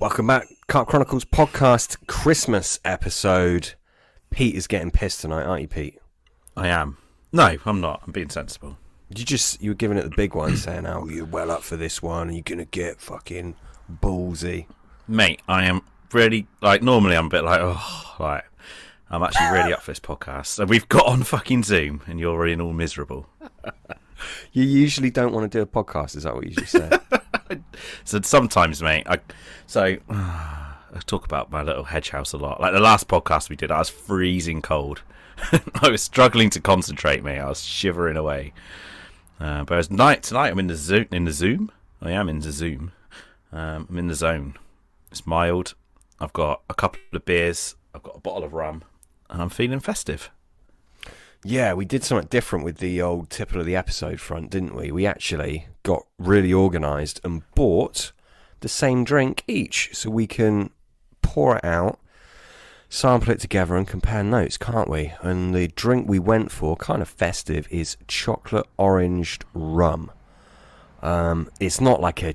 Welcome back, Cart Chronicles podcast Christmas episode. Pete is getting pissed tonight, aren't you, Pete? I am. No, I'm not. I'm being sensible. You were giving it the big one, saying, "Oh, you're well up for this one, and you're gonna get fucking ballsy." Mate, I am really, normally I'm a bit I'm actually really up for this podcast. And we've got on fucking Zoom, and you're already all miserable. You usually don't want to do a podcast, is that what you just said? So sometimes, mate, I talk about my little hedge house a lot. Like the last podcast we did, I was freezing cold. I was struggling to concentrate, mate. I was shivering away. But it's tonight I'm in the Zoom. I am in the Zoom. I'm in the zone. It's mild. I've got a couple of beers. I've got a bottle of rum, and I'm feeling festive. Yeah, we did something different with the old tipple of the episode front, didn't we? We actually got really organised and bought the same drink each, so we can pour it out, sample it together and compare notes, can't we? And the drink we went for, kind of festive, is chocolate oranged rum. It's not like a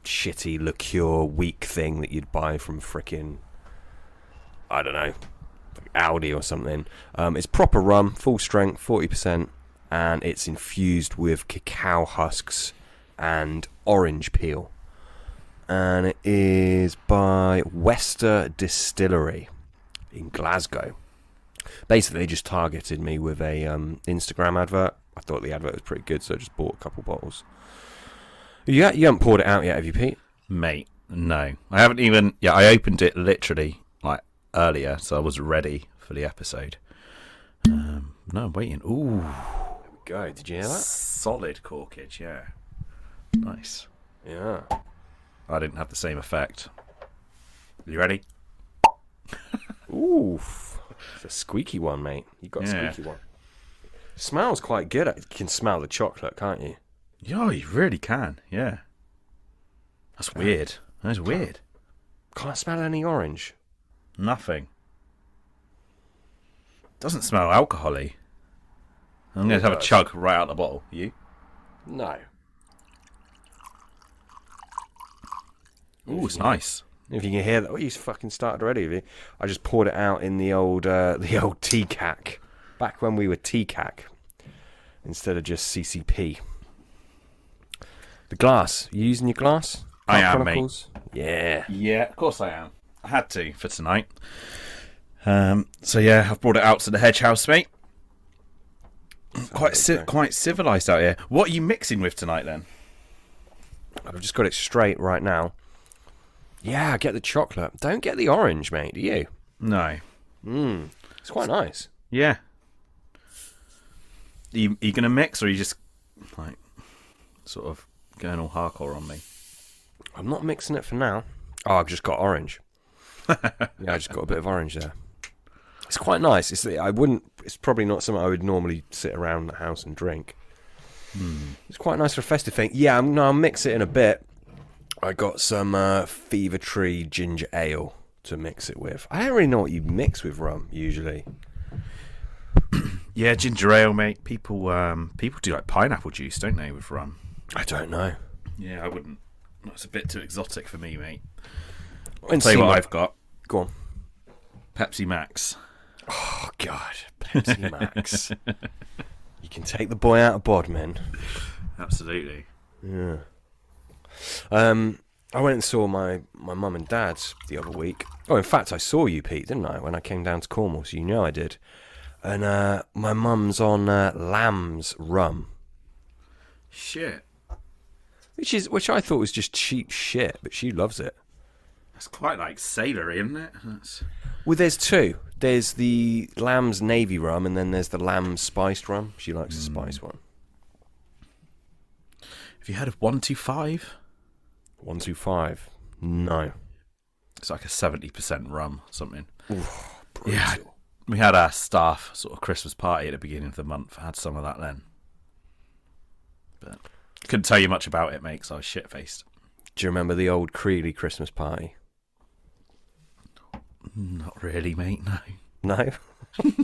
shitty liqueur weak thing that you'd buy from frickin', I don't know, Aldi or something. It's proper rum, full strength, 40%, and it's infused with cacao husks and orange peel. And it is by Wester Distillery in Glasgow. Basically, they just targeted me with a Instagram advert. I thought the advert was pretty good, so I just bought a couple bottles. You haven't poured it out yet, have you, Pete? Mate, no. I haven't even... Yeah, I opened it literally, earlier, so I was ready for the episode. No, I'm waiting. Ooh. There we go. Did you hear that? Solid corkage, yeah. Nice. Yeah. I didn't have the same effect. You ready? Ooh. It's a squeaky one, mate. You got a squeaky one. Smells quite good. You can smell the chocolate, can't you? Yeah, you really can, yeah. That's weird. That's weird. Can't smell any orange. Nothing. Doesn't smell alcohol-y. I'm going to have a chug right out the bottle. You? No. Ooh, it's nice. If you can hear that, you fucking started already, have you? I just poured it out in the old TCAC. Back when we were TCAC instead of just CCP. The glass. You using your glass? I am, Chronicles? Mate. Yeah. Yeah, of course I am. I had to for tonight. So yeah, I've brought it out to the hedge house, mate. Quite civilised out here. What are you mixing with tonight, then? I've just got it straight right now. Yeah, get the chocolate. Don't get the orange, mate, do you? No. It's quite nice. Yeah. Are you going to mix, or are you just, sort of going all hardcore on me? I'm not mixing it for now. Oh, I've just got orange. Yeah, I just got a bit of orange there. It's quite nice. It's probably not something I would normally sit around the house and drink. It's quite nice for a festive thing. Yeah, I'll mix it in a bit. I got some Fever Tree ginger ale to mix it with. I don't really know what you mix with rum usually. Yeah, ginger ale, mate. People do like pineapple juice, don't they, with rum? I don't know. Yeah, I wouldn't. That's a bit too exotic for me, mate. I'll tell you what I've got. Go on. Pepsi Max. Oh, God. Pepsi Max. You can take the boy out of Bodmin. Absolutely. Yeah. I went and saw my mum and dad's the other week. Oh, in fact, I saw you, Pete, didn't I, when I came down to Cornwall, so you know I did. And my mum's on Lamb's rum. Shit. Which I thought was just cheap shit, but she loves it. That's quite sailory, isn't it? Well, there's two. There's the Lamb's Navy rum, and then there's the Lamb's spiced rum. She likes the spiced one. Have you heard of 125? 125? No. It's like a 70% rum or something. Ooh, brutal. Yeah, we had our staff sort of Christmas party at the beginning of the month. I had some of that then. But couldn't tell you much about it, mate, because I was shit-faced. Do you remember the old Creeley Christmas party? Not really, mate, no. No?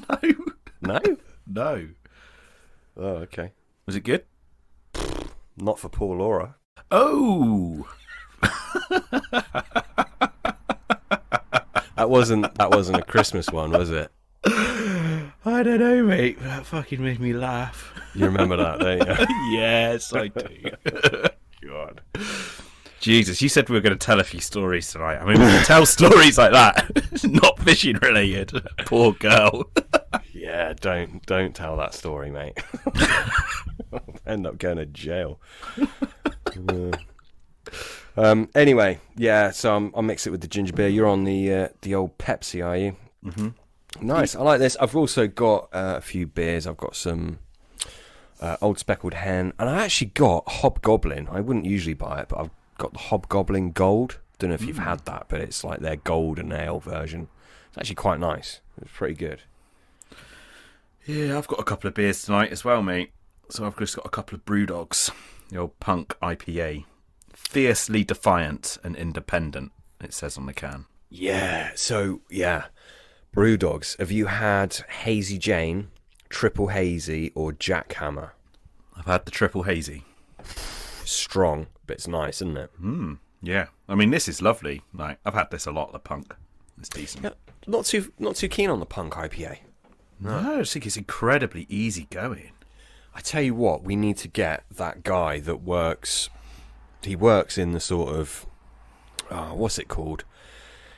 No. No? No. Oh, okay. Was it good? Not for poor Laura. Oh! That wasn't a Christmas one, was it? I don't know, mate. That fucking made me laugh. You remember that, don't you? Yes, I do. God. Jesus, you said we were going to tell a few stories tonight. I mean, we can tell stories like that, not fishing related. Poor girl. Yeah, don't tell that story, mate. End up going to jail. Anyway, yeah. So I'll mix it with the ginger beer. You're on the old Pepsi, are you? Mm-hmm. Nice. I like this. I've also got a few beers. I've got some Old Speckled Hen, and I actually got Hobgoblin. I wouldn't usually buy it, but I've got the Hobgoblin Gold. Don't know if you've had that, but it's like their golden ale version. It's actually quite nice. It's pretty good. Yeah, I've got a couple of beers tonight as well, mate. So I've just got a couple of Brewdogs, the old punk IPA. Fiercely defiant and independent, it says on the can. Yeah, so, yeah. Brewdogs. Have you had Hazy Jane, Triple Hazy, or Jackhammer? I've had the Triple Hazy. Strong, but it's nice, isn't it? Yeah. I mean, this is lovely. Like, I've had this a lot, the punk. It's decent. Yeah, not too keen on the punk IPA. No, I just think it's incredibly easy going. I tell you what, we need to get that guy that works... He works in the sort of... what's it called?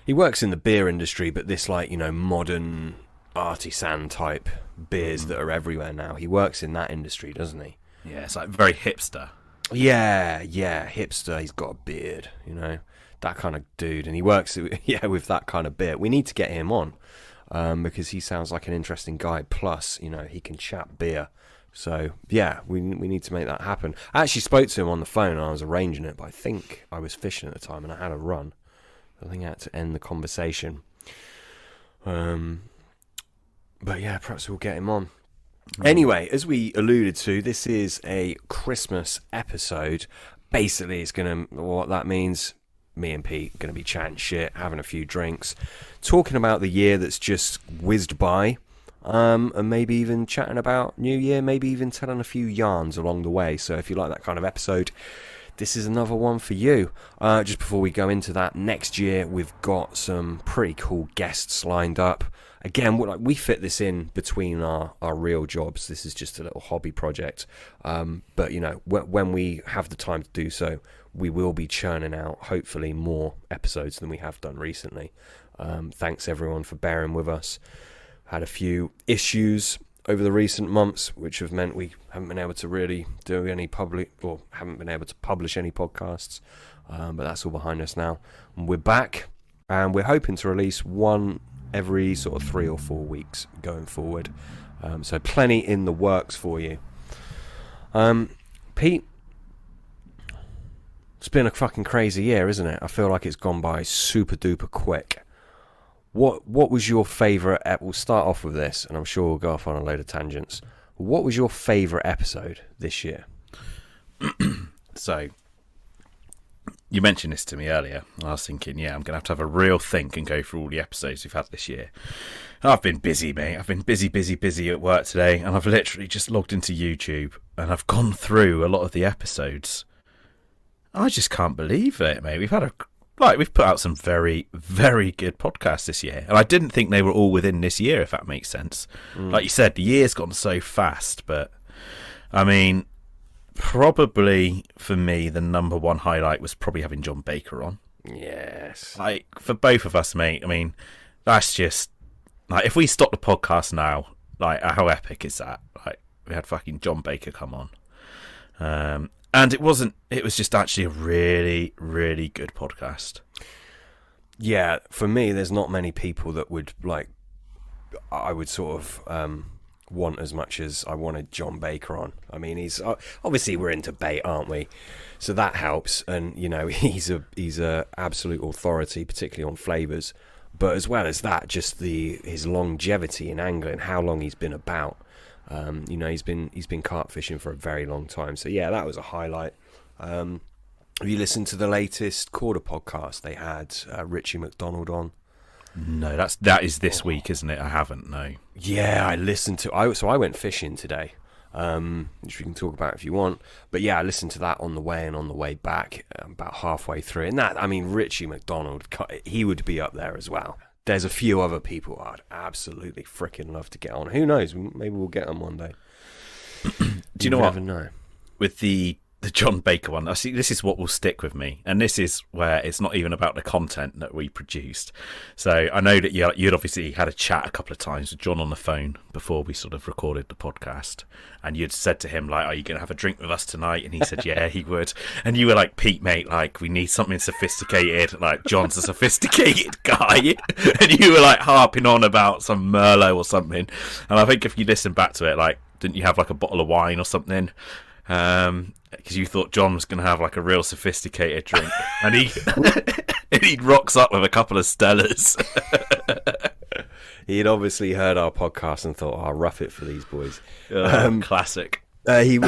He works in the beer industry, but this, like, you know, modern artisan type beers that are everywhere now. He works in that industry, doesn't he? Yeah, it's like very hipster. Yeah, hipster. He's got a beard, you know, that kind of dude. And he works, with that kind of beer. We need to get him on because he sounds like an interesting guy. Plus, you know, he can chat beer. So, yeah, we need to make that happen. I actually spoke to him on the phone and I was arranging it, but I think I was fishing at the time and I had a run. I think I had to end the conversation. But yeah, perhaps we'll get him on. Anyway, as we alluded to, this is a Christmas episode. Basically, what that means, me and Pete are going to be chatting shit, having a few drinks, talking about the year that's just whizzed by, and maybe even chatting about New Year, maybe even telling a few yarns along the way. So if you like that kind of episode, this is another one for you. Just before we go into that, next year we've got some pretty cool guests lined up. Again, we fit this in between our real jobs. This is just a little hobby project. But, you know, when we have the time to do so, we will be churning out, hopefully, more episodes than we have done recently. Thanks, everyone, for bearing with us. Had a few issues over the recent months, which have meant we haven't been able to really do any haven't been able to publish any podcasts. But that's all behind us now. And we're back, and we're hoping to release one every sort of 3 or 4 weeks going forward. So plenty in the works for you. Pete, it's been a fucking crazy year, isn't it? I feel like it's gone by super duper quick. What was your favourite... We'll start off with this, and I'm sure we'll go off on a load of tangents. What was your favourite episode this year? So, you mentioned this to me earlier, and I was thinking, yeah, I'm going to have a real think and go through all the episodes we've had this year. And I've been busy, mate. I've been busy at work today, and I've literally just logged into YouTube, and I've gone through a lot of the episodes. I just can't believe it, mate. We've put out some very, very good podcasts this year. And I didn't think they were all within this year, if that makes sense. Like you said, the year's gone so fast. But, I mean, probably for me, the number one highlight was probably having John Baker on. Yes. Like, for both of us, mate, I mean, that's just... Like, if we stop the podcast now, like, how epic is that? Like, we had fucking John Baker come on. And it was just actually a really, really good podcast. Yeah, for me, there's not many people that would, like, I would sort of want as much as I wanted John Baker on. I mean, he's, obviously we're into bait, aren't we? So that helps. And, you know, he's a absolute authority, particularly on flavours. But as well as that, just his longevity in angling, how long he's been about. You know, he's been carp fishing for a very long time. So yeah, that was a highlight. Have you listened to the latest Quarter podcast? They had Richie McDonald on. No, that is this week, isn't it? I haven't. No. Yeah, I listened to. So I went fishing today, which we can talk about if you want. But yeah, I listened to that on the way and on the way back, about halfway through. And that, I mean, Richie McDonald, he would be up there as well. there's a few other people I'd absolutely freaking love to get on. Who knows? Maybe we'll get on one day. Do you know what? Never know. With the John Baker one, I see this is what will stick with me, and this is where it's not even about the content that we produced. So I know that you'd obviously had a chat a couple of times with John on the phone before we sort of recorded the podcast, and you'd said to him like, "Are you going to have a drink with us tonight?" And he said, "Yeah, he would." And you were like, "Pete, mate, like we need something sophisticated. Like John's a sophisticated guy," and you were like harping on about some Merlot or something. And I think if you listen back to it, like, didn't you have like a bottle of wine or something? Because you thought John was going to have like a real sophisticated drink, and he rocks up with a couple of Stellas. He'd obviously heard our podcast and thought, "I'll rough it for these boys." Classic. I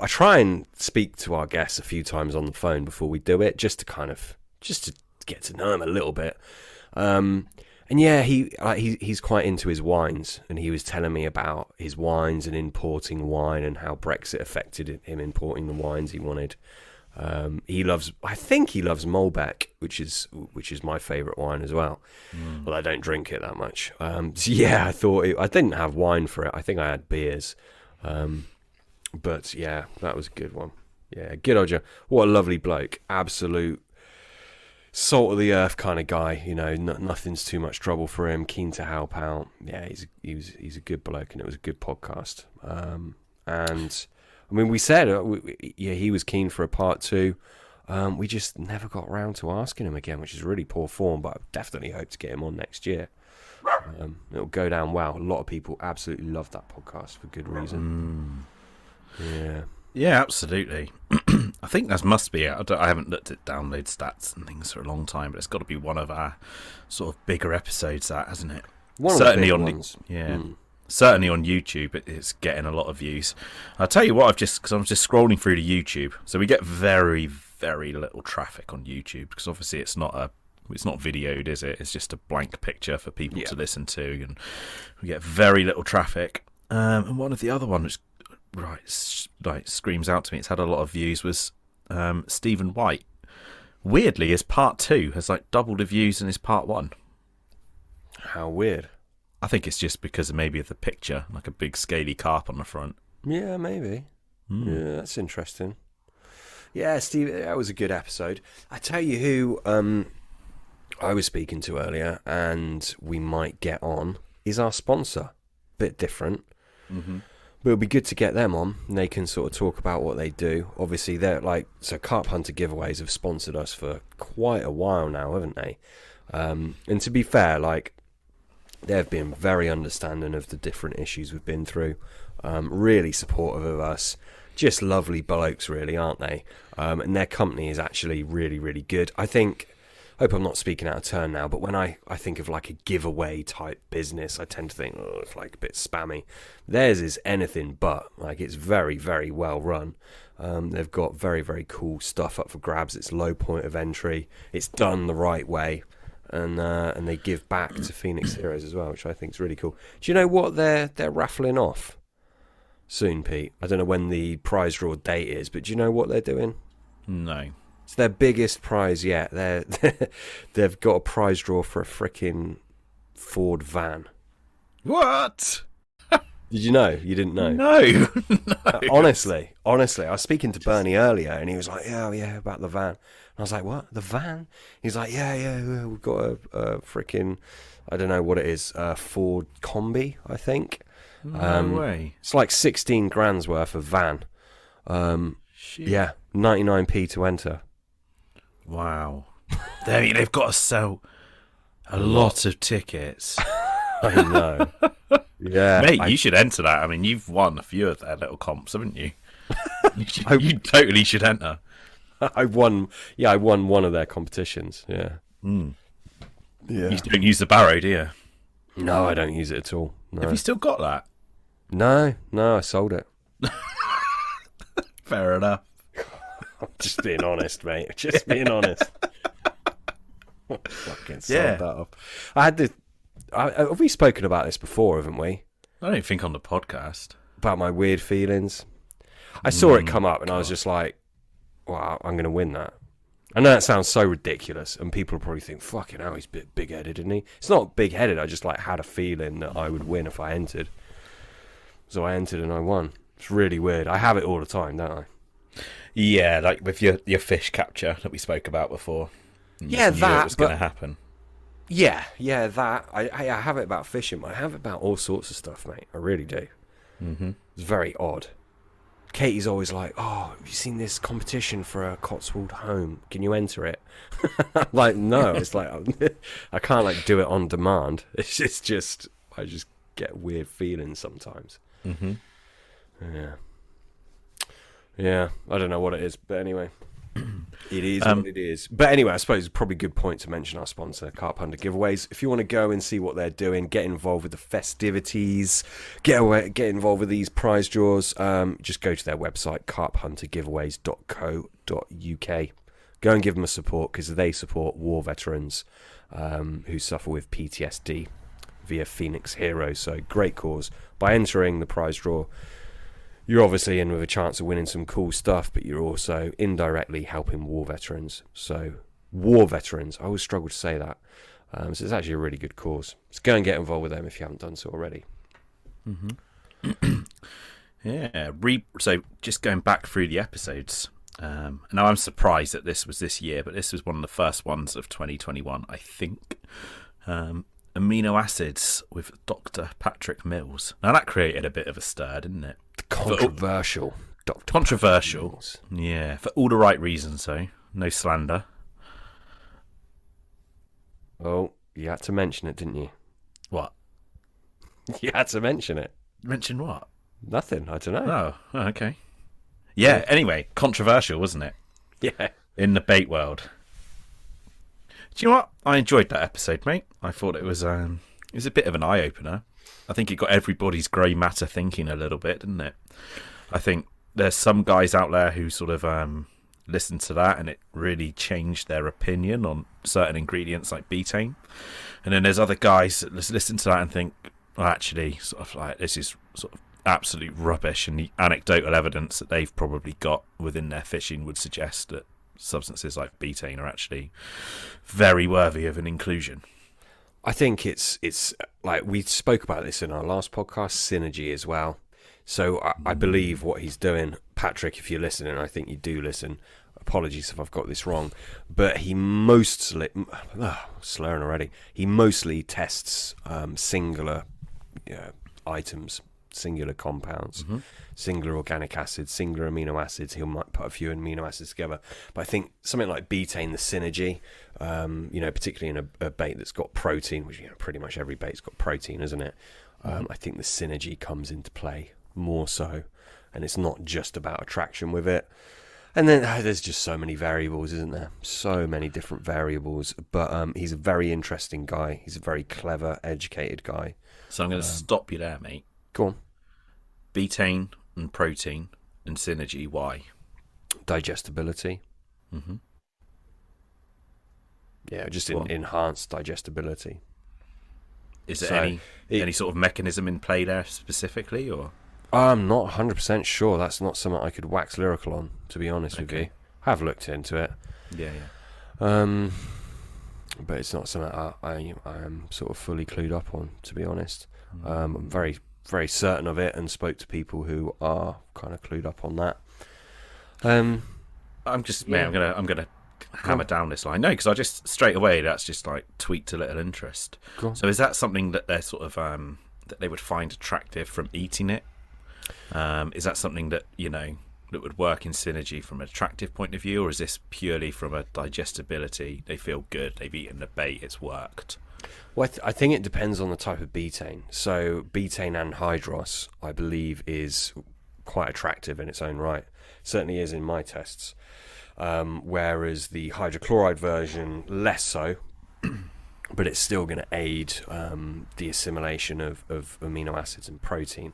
try and speak to our guests a few times on the phone before we do it, just to get to know him a little bit. And yeah, he's quite into his wines, and he was telling me about his wines and importing wine and how Brexit affected him importing the wines he wanted. I think he loves Malbec, which is my favourite wine as well. Well, I don't drink it that much. So yeah, I didn't have wine for it. I think I had beers. But yeah, that was a good one. Yeah, good old Joe. What a lovely bloke. Absolute salt of the earth kind of guy, you know. Nothing's too much trouble for him. Keen to help out. Yeah, he's a good bloke, and it was a good podcast. And I mean, we said he was keen for a part 2. We just never got around to asking him again, which is really poor form. But I definitely hope to get him on next year. It'll go down well. A lot of people absolutely love that podcast for good reason. Yeah, absolutely. I think that must be it. I haven't looked at download stats and things for a long time, but it's got to be one of our sort of bigger episodes, that, hasn't it? Certainly on ones. Certainly on YouTube, it's getting a lot of views. I'll tell you what, because I'm just scrolling through to YouTube, so we get very, very little traffic on YouTube, because obviously it's not videoed, is it? It's just a blank picture for people to listen to, and we get very little traffic. And one of the other ones, screams out to me, it's had a lot of views, was Stephen White. Weirdly, his part 2 has like double the views than his part 1. How weird. I think it's just because maybe of the picture, like a big scaly carp on the front. Yeah, maybe. Yeah, that's interesting. Yeah, Steve, that was a good episode. I tell you who I was speaking to earlier, and we might get on, is our sponsor. Bit different. But it'll be good to get them on, and they can sort of talk about what they do. Obviously, so Carp Hunter Giveaways have sponsored us for quite a while now, haven't they? And to be fair, they've been very understanding of the different issues we've been through. Really supportive of us. Just lovely blokes, really, aren't they? And their company is actually really, really good. I hope I'm not speaking out of turn now, but when I think of like a giveaway type business, I tend to think, it's like a bit spammy. Theirs is anything but. Like, it's very, very well run. They've got very, very cool stuff up for grabs. It's low point of entry. It's done the right way. And they give back to Phoenix Heroes as well, which I think is really cool. Do you know what they're raffling off soon, Pete? I don't know when the prize draw date is, but do you know what they're doing? No. It's their biggest prize yet. They've got a prize draw for a freaking Ford van. What? Did you know? You didn't know? No. Honestly, I was speaking to Bernie earlier, and he was like, yeah, about the van. And I was like, what? The van? He's like, yeah, we've got a freaking, I don't know what it is, Ford Combi, I think. No way. It's like 16 grand's worth of van. Shit. Yeah, 99p to enter. Wow. They've got to sell a lot of tickets. I know. Yeah. Mate, you should enter that. I mean, you've won a few of their little comps, haven't you? You totally should enter. I won one of their competitions, yeah. Yeah. You don't use the barrow, do you? No, I don't use it at all. No. Have you still got that? No, I sold it. Fair enough. I'm just being honest, mate. Just being honest. Fucking sold that up. Have we spoken about this before, haven't we? I don't think on the podcast. About my weird feelings. I saw it come up, and I was just like, well, I'm going to win that. I know that sounds so ridiculous, and people will probably think, fucking hell, he's a bit big-headed, isn't he? It's not big-headed, I just had a feeling that I would win if I entered. So I entered and I won. It's really weird. I have it all the time, don't I? Yeah, like with your fish capture that we spoke about before. Yeah, you knew that it was going to happen. Yeah, that. I have it about fishing, but I have it about all sorts of stuff, mate. I really do. Mm-hmm. It's very odd. Katie's always like, "Oh, have you seen this competition for a Cotswold home? Can you enter it?" I'm like, no. It's like I can't do it on demand. It's just I just get weird feelings sometimes. Mm-hmm. Yeah. I don't know what it is, but anyway. It is what it is. But anyway, I suppose it's probably a good point to mention our sponsor, Carp Hunter Giveaways. If you want to go and see what they're doing, get involved with the festivities, get involved with these prize draws, just go to their website, carphuntergiveaways.co.uk. Go and give them a support, because they support war veterans who suffer with PTSD via Phoenix Heroes. So great cause. By entering the prize draw, you're obviously in with a chance of winning some cool stuff, but you're also indirectly helping war veterans. So, war veterans, I always struggle to say that. So it's actually a really good cause. So go and get involved with them if you haven't done so already. Mm-hmm. Yeah. So just going back through the episodes. Now I'm surprised that this was this year, but this was one of the first ones of 2021, I think. Amino acids with Dr. Patrick Mills. Now that created a bit of a stir, didn't it? Controversial. Dr. Controversial. Yeah, for all the right reasons, though. No slander. Oh, you had to mention it, didn't you? What? You had to mention it. Mention what? Nothing, I don't know. Oh, okay. Yeah, anyway, controversial, wasn't it? Yeah. In the bait world. Do you know what? I enjoyed that episode, mate. I thought it was a bit of an eye-opener. I think it got everybody's grey matter thinking a little bit, didn't it? I think there's some guys out there who sort of listened to that and it really changed their opinion on certain ingredients like betaine. And then there's other guys that listen to that and think, well, actually, sort of like this is sort of absolute rubbish, and the anecdotal evidence that they've probably got within their fishing would suggest that substances like betaine are actually very worthy of an inclusion. I think it's like we spoke about this in our last podcast, synergy as well. So I believe what he's doing, Patrick, if you're listening, I think you do listen. Apologies if I've got this wrong, but he mostly slurring already. He mostly tests singular items, singular compounds, singular organic acids, singular amino acids. He might put a few amino acids together, but I think something like betaine, the synergy, particularly in a bait that's got protein, which pretty much every bait's got protein, isn't it? I think the synergy comes into play more so, and it's not just about attraction with it. And then there's just so many variables, isn't there? So many different variables. But he's a very interesting guy. He's a very clever, educated guy. So I'm going to stop you there, mate. Go on. Betaine and protein and synergy, why? Digestibility. Mm-hmm. Yeah, just enhanced digestibility. Is there any sort of mechanism in play there specifically, or? I'm not 100% sure. That's not something I could wax lyrical on, to be honest with you. I have looked into it. Yeah. But it's not something I am sort of fully clued up on, to be honest. I'm very, very certain of it and spoke to people who are kind of clued up on that. I'm gonna hammer down this line. No, because I just straight away that's just like tweaked a little interest. Cool. So is that something that they're sort of that they would find attractive from eating it? Is that something that that would work in synergy from an attractive point of view, or is this purely from a digestibility? They feel good, they've eaten the bait, it's worked. Well, I think it depends on the type of betaine. So betaine anhydrous, I believe, is quite attractive in its own right. Certainly is in my tests. Whereas the hydrochloride version, less so, but it's still going to aid the assimilation of amino acids and protein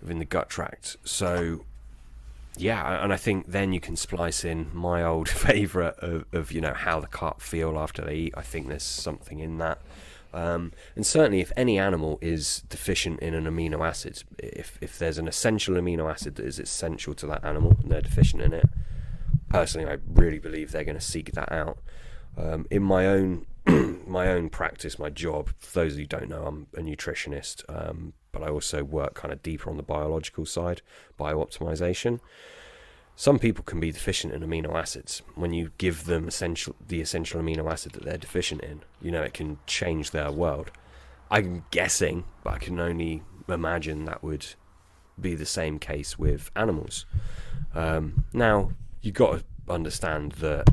within the gut tract. So, yeah, and I think then you can splice in my old favourite of how the carp feel after they eat. I think there's something in that. And certainly if any animal is deficient in an amino acid, if there's an essential amino acid that is essential to that animal and they're deficient in it, personally, I really believe they're going to seek that out. In my own my own practice, my job, for those of you who don't know, I'm a nutritionist, but I also work kind of deeper on the biological side, biooptimization. Some people can be deficient in amino acids. When you give them the essential amino acid that they're deficient in, it can change their world. I'm guessing, but I can only imagine that would be the same case with animals. Now, you've got to understand that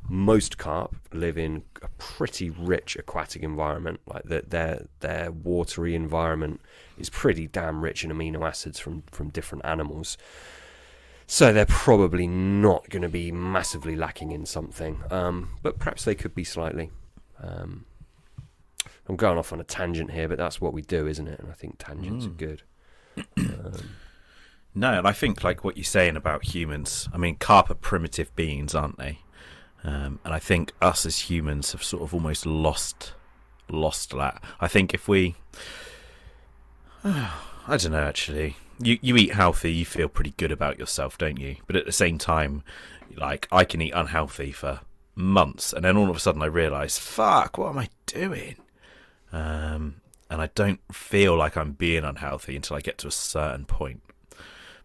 most carp live in a pretty rich aquatic environment. Like their watery environment is pretty damn rich in amino acids from different animals. So they're probably not going to be massively lacking in something, but perhaps they could be slightly. I'm going off on a tangent here, but that's what we do, isn't it? And I think tangents are good. No, and I think like what you're saying about humans, I mean, carp are primitive beings, aren't they? And I think us as humans have sort of almost lost that. I think if we, I don't know, actually, you eat healthy, you feel pretty good about yourself, don't you? But at the same time, like, I can eat unhealthy for months, and then all of a sudden I realise, fuck, what am I doing? And I don't feel like I'm being unhealthy until I get to a certain point.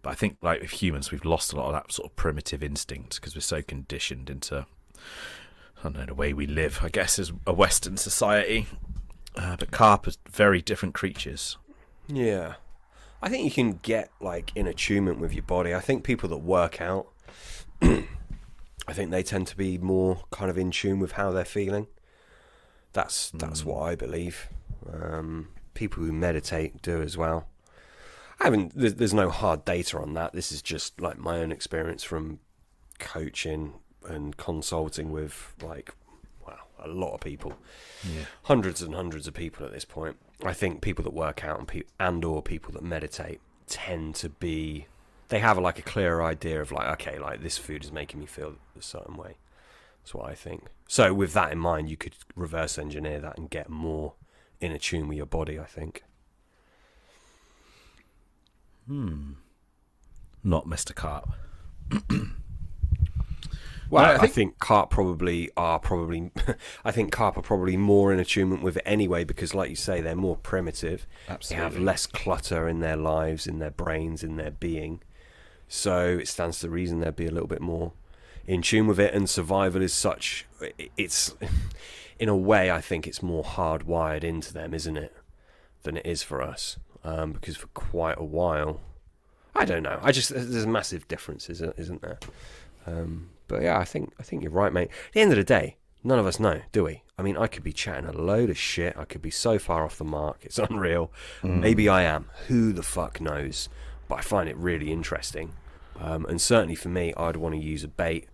But I think, like, with humans, we've lost a lot of that sort of primitive instinct because we're so conditioned into, I don't know, the way we live, I guess, as a Western society. But carp are very different creatures. Yeah. I think you can get, like, in attunement with your body. I think people that work out, I think they tend to be more kind of in tune with how they're feeling. That's what I believe. People who meditate do as well. There's no hard data on that. This is just like my own experience from coaching and consulting with a lot of people, hundreds and hundreds of people at this point. I think people that work out and/or people that meditate tend to be, they have like a clearer idea of like, okay, like this food is making me feel a certain way. That's what I think. So with that in mind, you could reverse engineer that and get more in tune with your body, I think. Not Mr. Carp. Well, no, I think carp probably are I think carp are probably more in attunement with it anyway, because like you say, they're more primitive. Absolutely. They have less clutter in their lives, in their brains, in their being. So it stands to reason they'd be a little bit more in tune with it, and survival is such, it's, in a way, I think it's more hardwired into them, isn't it, than it is for us. Because for quite a while, I don't know. There's massive differences, isn't there? But yeah, I think you're right, mate. At the end of the day, none of us know, do we? I mean, I could be chatting a load of shit. I could be so far off the mark. It's unreal. Maybe I am. Who the fuck knows? But I find it really interesting. And certainly for me, I'd want to use a bait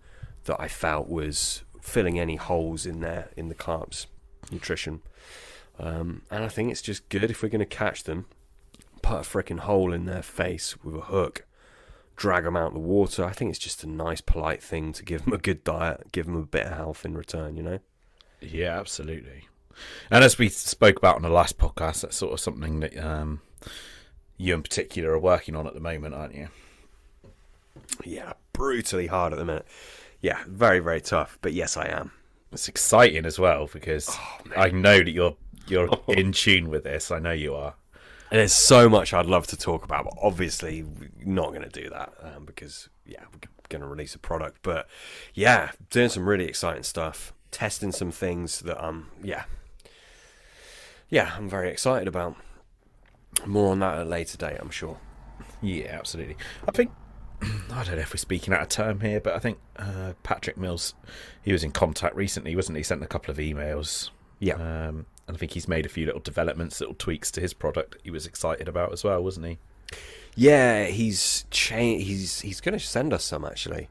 that I felt was filling any holes in the carp's nutrition. And I think it's just good if we're going to catch them, put a freaking hole in their face with a hook, drag them out of the water. I think it's just a nice, polite thing to give them a good diet, give them a bit of health in return, you know? Yeah, absolutely. And as we spoke about on the last podcast, that's sort of something that you in particular are working on at the moment, aren't you? Yeah, brutally hard at the minute. Yeah, very, very tough. But yes, I am. It's exciting as well because I know that you're in tune with this. I know you are. And there's so much I'd love to talk about, but obviously we're not going to do that because, we're going to release a product. But, doing some really exciting stuff, testing some things that, I'm very excited about. More on that at a later date, I'm sure. Yeah, absolutely. I think, I don't know if we're speaking out of term here, but I think Patrick Mills, he was in contact recently, wasn't he? He sent a couple of emails. Yeah. And I think he's made a few little developments, little tweaks to his product he was excited about as well, wasn't he? Yeah, he's going to send us some, actually.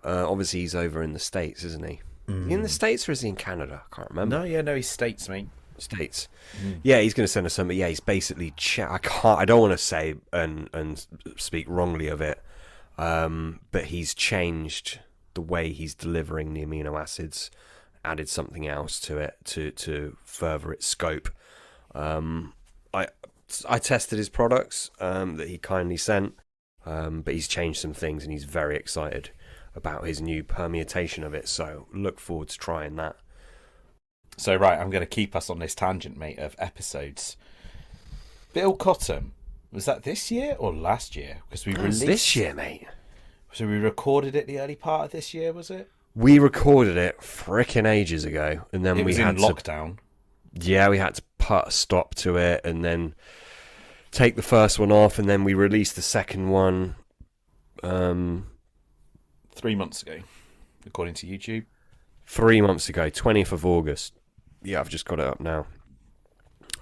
Obviously, he's over in the States, isn't he? Is he in the States or is he in Canada? I can't remember. No, he's States, mate. States. Yeah, he's going to send us some, but he's basically... I don't want to say and speak wrongly of it, but he's changed the way he's delivering the amino acids, added something else to it to further its scope. I tested his products that he kindly sent, but he's changed some things and he's very excited about his new permutation of it. So look forward to trying that. So, right, I'm going to keep us on this tangent, mate, of episodes. Bill Cotton, was that this year or last year? Because we released this year, mate. So we recorded it the early part of this year, was it? We recorded it frickin' ages ago, and then we had lockdown. Yeah, we had to put a stop to it, and then take the first one off, and then we released the second one 3 months ago, according to YouTube. 3 months ago, 20th of August. Yeah, I've just got it up now.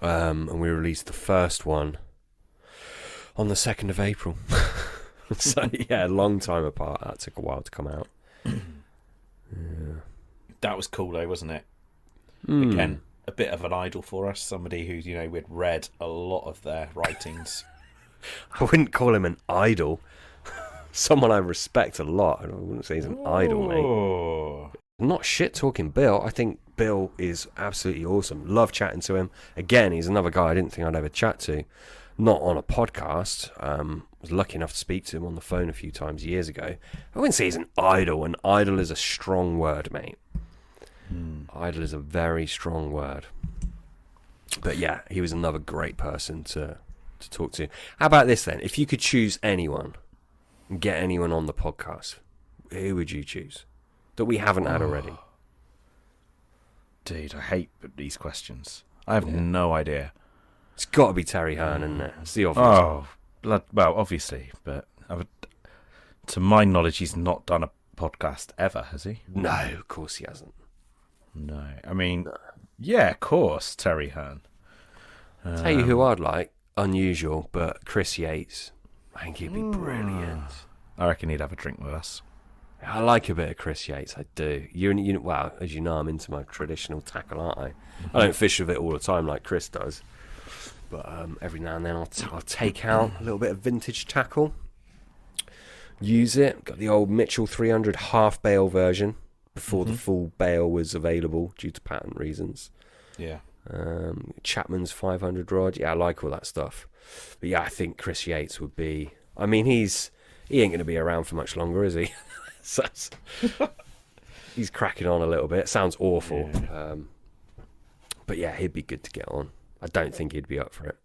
And we released the first one on the 2nd of April. So, yeah, a long time apart. That took a while to come out. Yeah. That was cool, though, wasn't it? Again, a bit of an idol for us. Somebody who, we'd read a lot of their writings. I wouldn't call him an idol. Someone I respect a lot. I wouldn't say he's an idol, mate. I'm not shit-talking Bill. I think Bill is absolutely awesome. Love chatting to him. Again, he's another guy I didn't think I'd ever chat to. Not on a podcast. Was lucky enough to speak to him on the phone a few times years ago. I wouldn't say he's an idol. An idol is a strong word, mate. Idol is a very strong word. But yeah, he was another great person to talk to. How about this then? If you could choose anyone and get anyone on the podcast, who would you choose that we haven't had already? Dude, I hate these questions. I have no idea. It's got to be Terry Hearn, isn't it? It's the obvious. Oh, well, obviously, but to my knowledge, he's not done a podcast ever, has he? No, of course he hasn't. No, I mean, yeah, of course, Terry Hearn. Tell you who I'd like, unusual, but Chris Yates. I think he'd be brilliant. I reckon he'd have a drink with us. I like a bit of Chris Yates, I do. Well, as you know, I'm into my traditional tackle, aren't I? I don't fish with it all the time like Chris does. But every now and then I'll take out a little bit of vintage tackle, use it. Got the old Mitchell 300 half bale version before the full bale was available due to patent reasons. Yeah. Chapman's 500 rod. Yeah, I like all that stuff. But yeah, I think Chris Yates would be... I mean, he ain't going to be around for much longer, is he? So he's cracking on a little bit. Sounds awful. Yeah. But yeah, he'd be good to get on. I don't think he'd be up for it.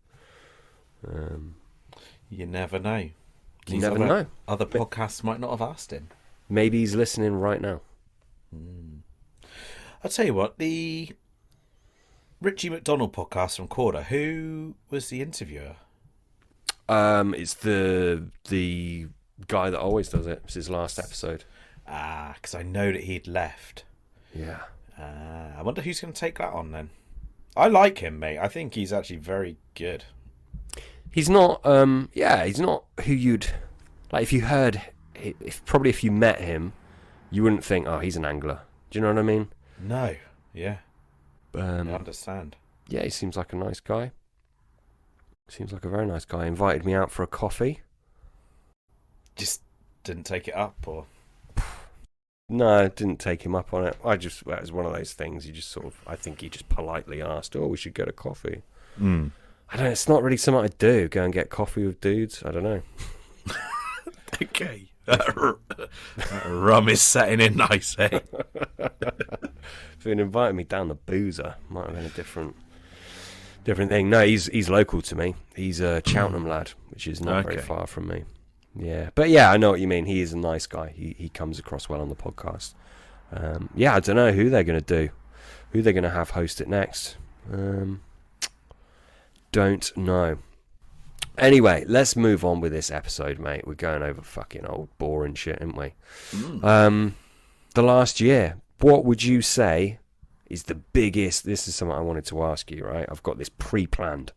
You never know. You never know. Other podcasts might not have asked him. Maybe he's listening right now. I'll tell you what, the Richie McDonald podcast from Corda, who was the interviewer? It's the guy that always does it. It's his last episode. Because I know that he'd left. Yeah. I wonder who's going to take that on then. I like him, mate. I think he's actually very good. He's not, he's not who you'd... Like, if you met him, you wouldn't think, oh, he's an angler. Do you know what I mean? No. Yeah. I understand. Yeah, he seems like a nice guy. Seems like a very nice guy. Invited me out for a coffee. Just didn't take it up, or... No, I didn't take him up on it. It was one of those things. I think he just politely asked, "Oh, we should get a coffee." I don't know. It's not really something I do. Go and get coffee with dudes. I don't know. Okay, that rum is setting in nice, eh? If he'd invited me down the boozer, might have been a different thing. No, he's local to me. He's a Cheltenham lad, which is not very far from me. Yeah, but yeah, I know what you mean. He is a nice guy. He comes across well on the podcast. I don't know who they're going to do, who they're going to have host it next. Don't know. Anyway, let's move on with this episode, mate. We're going over fucking old boring shit, aren't we? The last year, what would you say is the biggest... This is something I wanted to ask you, right? I've got this pre-planned.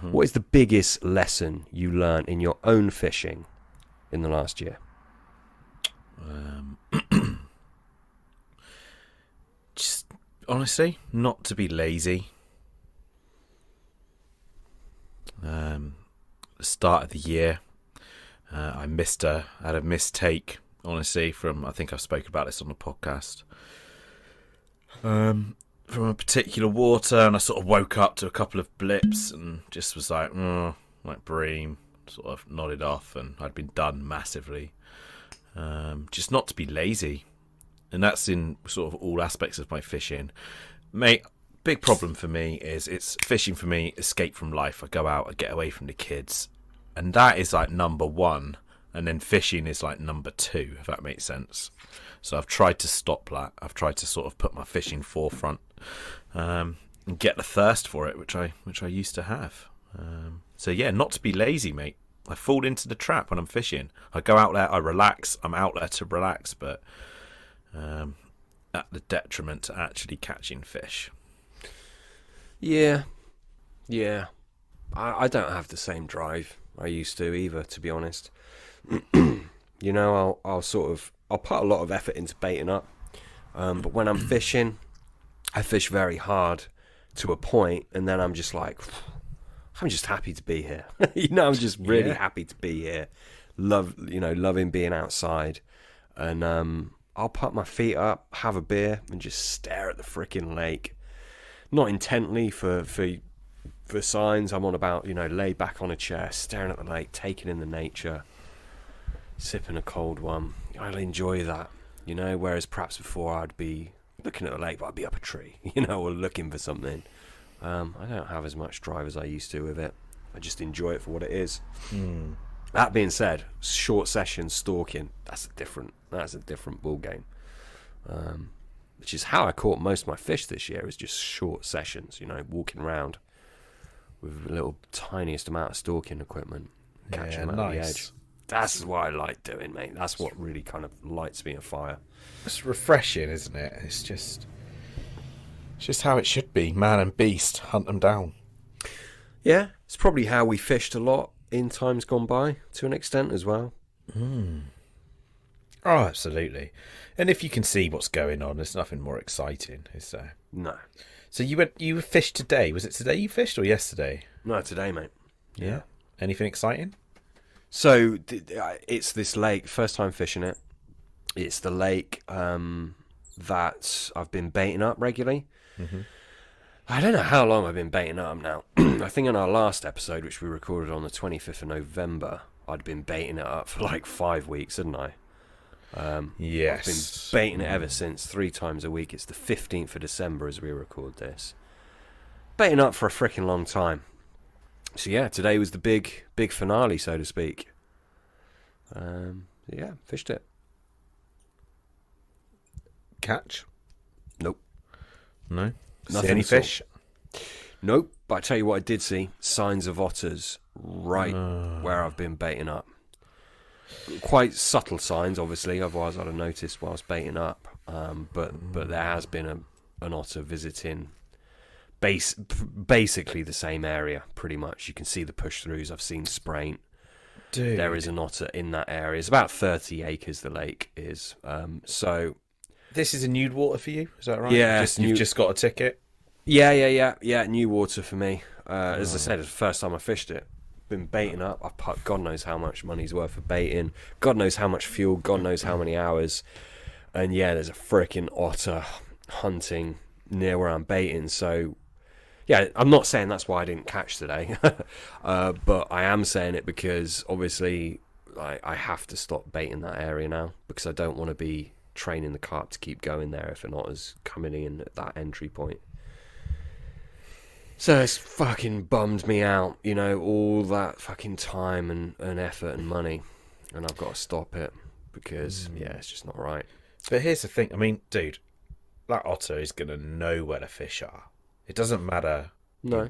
What is the biggest lesson you learned in your own fishing in the last year? Just honestly, not to be lazy. The start of the year, I had a mistake, honestly, from, I think I've spoken about this on the podcast, from a particular water, and I sort of woke up to a couple of blips and just was like bream, sort of nodded off, and I'd been done massively. Just not to be lazy. And that's in sort of all aspects of my fishing. Mate, big problem for me is it's fishing for me, escape from life. I go out, I get away from the kids. And that is like number one. And then fishing is like number two, if that makes sense. So I've tried to stop that. I've tried to sort of put my fishing forefront and get the thirst for it, which I used to have. So yeah, not to be lazy, mate. I fall into the trap when I'm fishing. I go out there, I relax. I'm out there to relax, but at the detriment to actually catching fish. Yeah. I don't have the same drive I used to either, to be honest. You know, I'll put a lot of effort into baiting up, but when I'm fishing, I fish very hard to a point, and then I'm just like, I'm just happy to be here. You know, I'm just really happy to be here. Loving being outside, and I'll put my feet up, have a beer, and just stare at the freaking lake. Not intently for signs. I'm on about, laid back on a chair, staring at the lake, taking in the nature, sipping a cold one. I'll enjoy that, whereas perhaps before I'd be looking at the lake, but I'd be up a tree, or looking for something. I don't have as much drive as I used to with it. I just enjoy it for what it is. That being said, short session stalking, that's a different ball game. Which is how I caught most of my fish this year, is just short sessions, walking around with the little tiniest amount of stalking equipment, catching them at the edge. That's what I like doing, mate. That's what really kind of lights me a fire. It's refreshing, isn't it? It's just how it should be. Man and beast, hunt them down. Yeah, it's probably how we fished a lot in times gone by, to an extent as well. Oh, absolutely. And if you can see what's going on, there's nothing more exciting, is there? No. So you fished today. Was it today you fished or yesterday? No, today, mate. Yeah. Anything exciting? So it's this lake, first time fishing it. It's the lake that I've been baiting up regularly. Mm-hmm. I don't know how long I've been baiting up now. I think in our last episode, which we recorded on the 25th of November, I'd been baiting it up for like 5 weeks, hadn't I? Yes. I've been baiting it ever since, 3 times a week. It's the 15th of December as we record this. Baiting up for a freaking long time. So yeah, today was the big finale, so to speak. Yeah, fished it. Catch? Nope. No? Nothing. See any fish? Nope. But I tell you what I did see, signs of otters right where I've been baiting up. Quite subtle signs, obviously, otherwise I'd have noticed whilst baiting up. But there has been an otter visiting basically the same area, pretty much. You can see the push-throughs. I've seen spraint. Dude. There is an otter in that area. It's about 30 acres, the lake is. So this is a nude water for you, is that right? Yeah. You've just got a ticket? Yeah, new water for me. As I said, it's the first time I fished it. Been baiting up. I've put God knows how much money's worth of baiting. God knows how much fuel. God knows how many hours. And yeah, there's a freaking otter hunting near where I'm baiting. So yeah, I'm not saying that's why I didn't catch today. But I am saying it because obviously I have to stop baiting that area now, because I don't want to be training the carp to keep going there if an otter's coming in at that entry point. So it's fucking bummed me out, all that fucking time and effort and money, and I've got to stop it because it's just not right. But here's the thing, I mean, dude, that otter is gonna know where the fish are. It doesn't matter. No.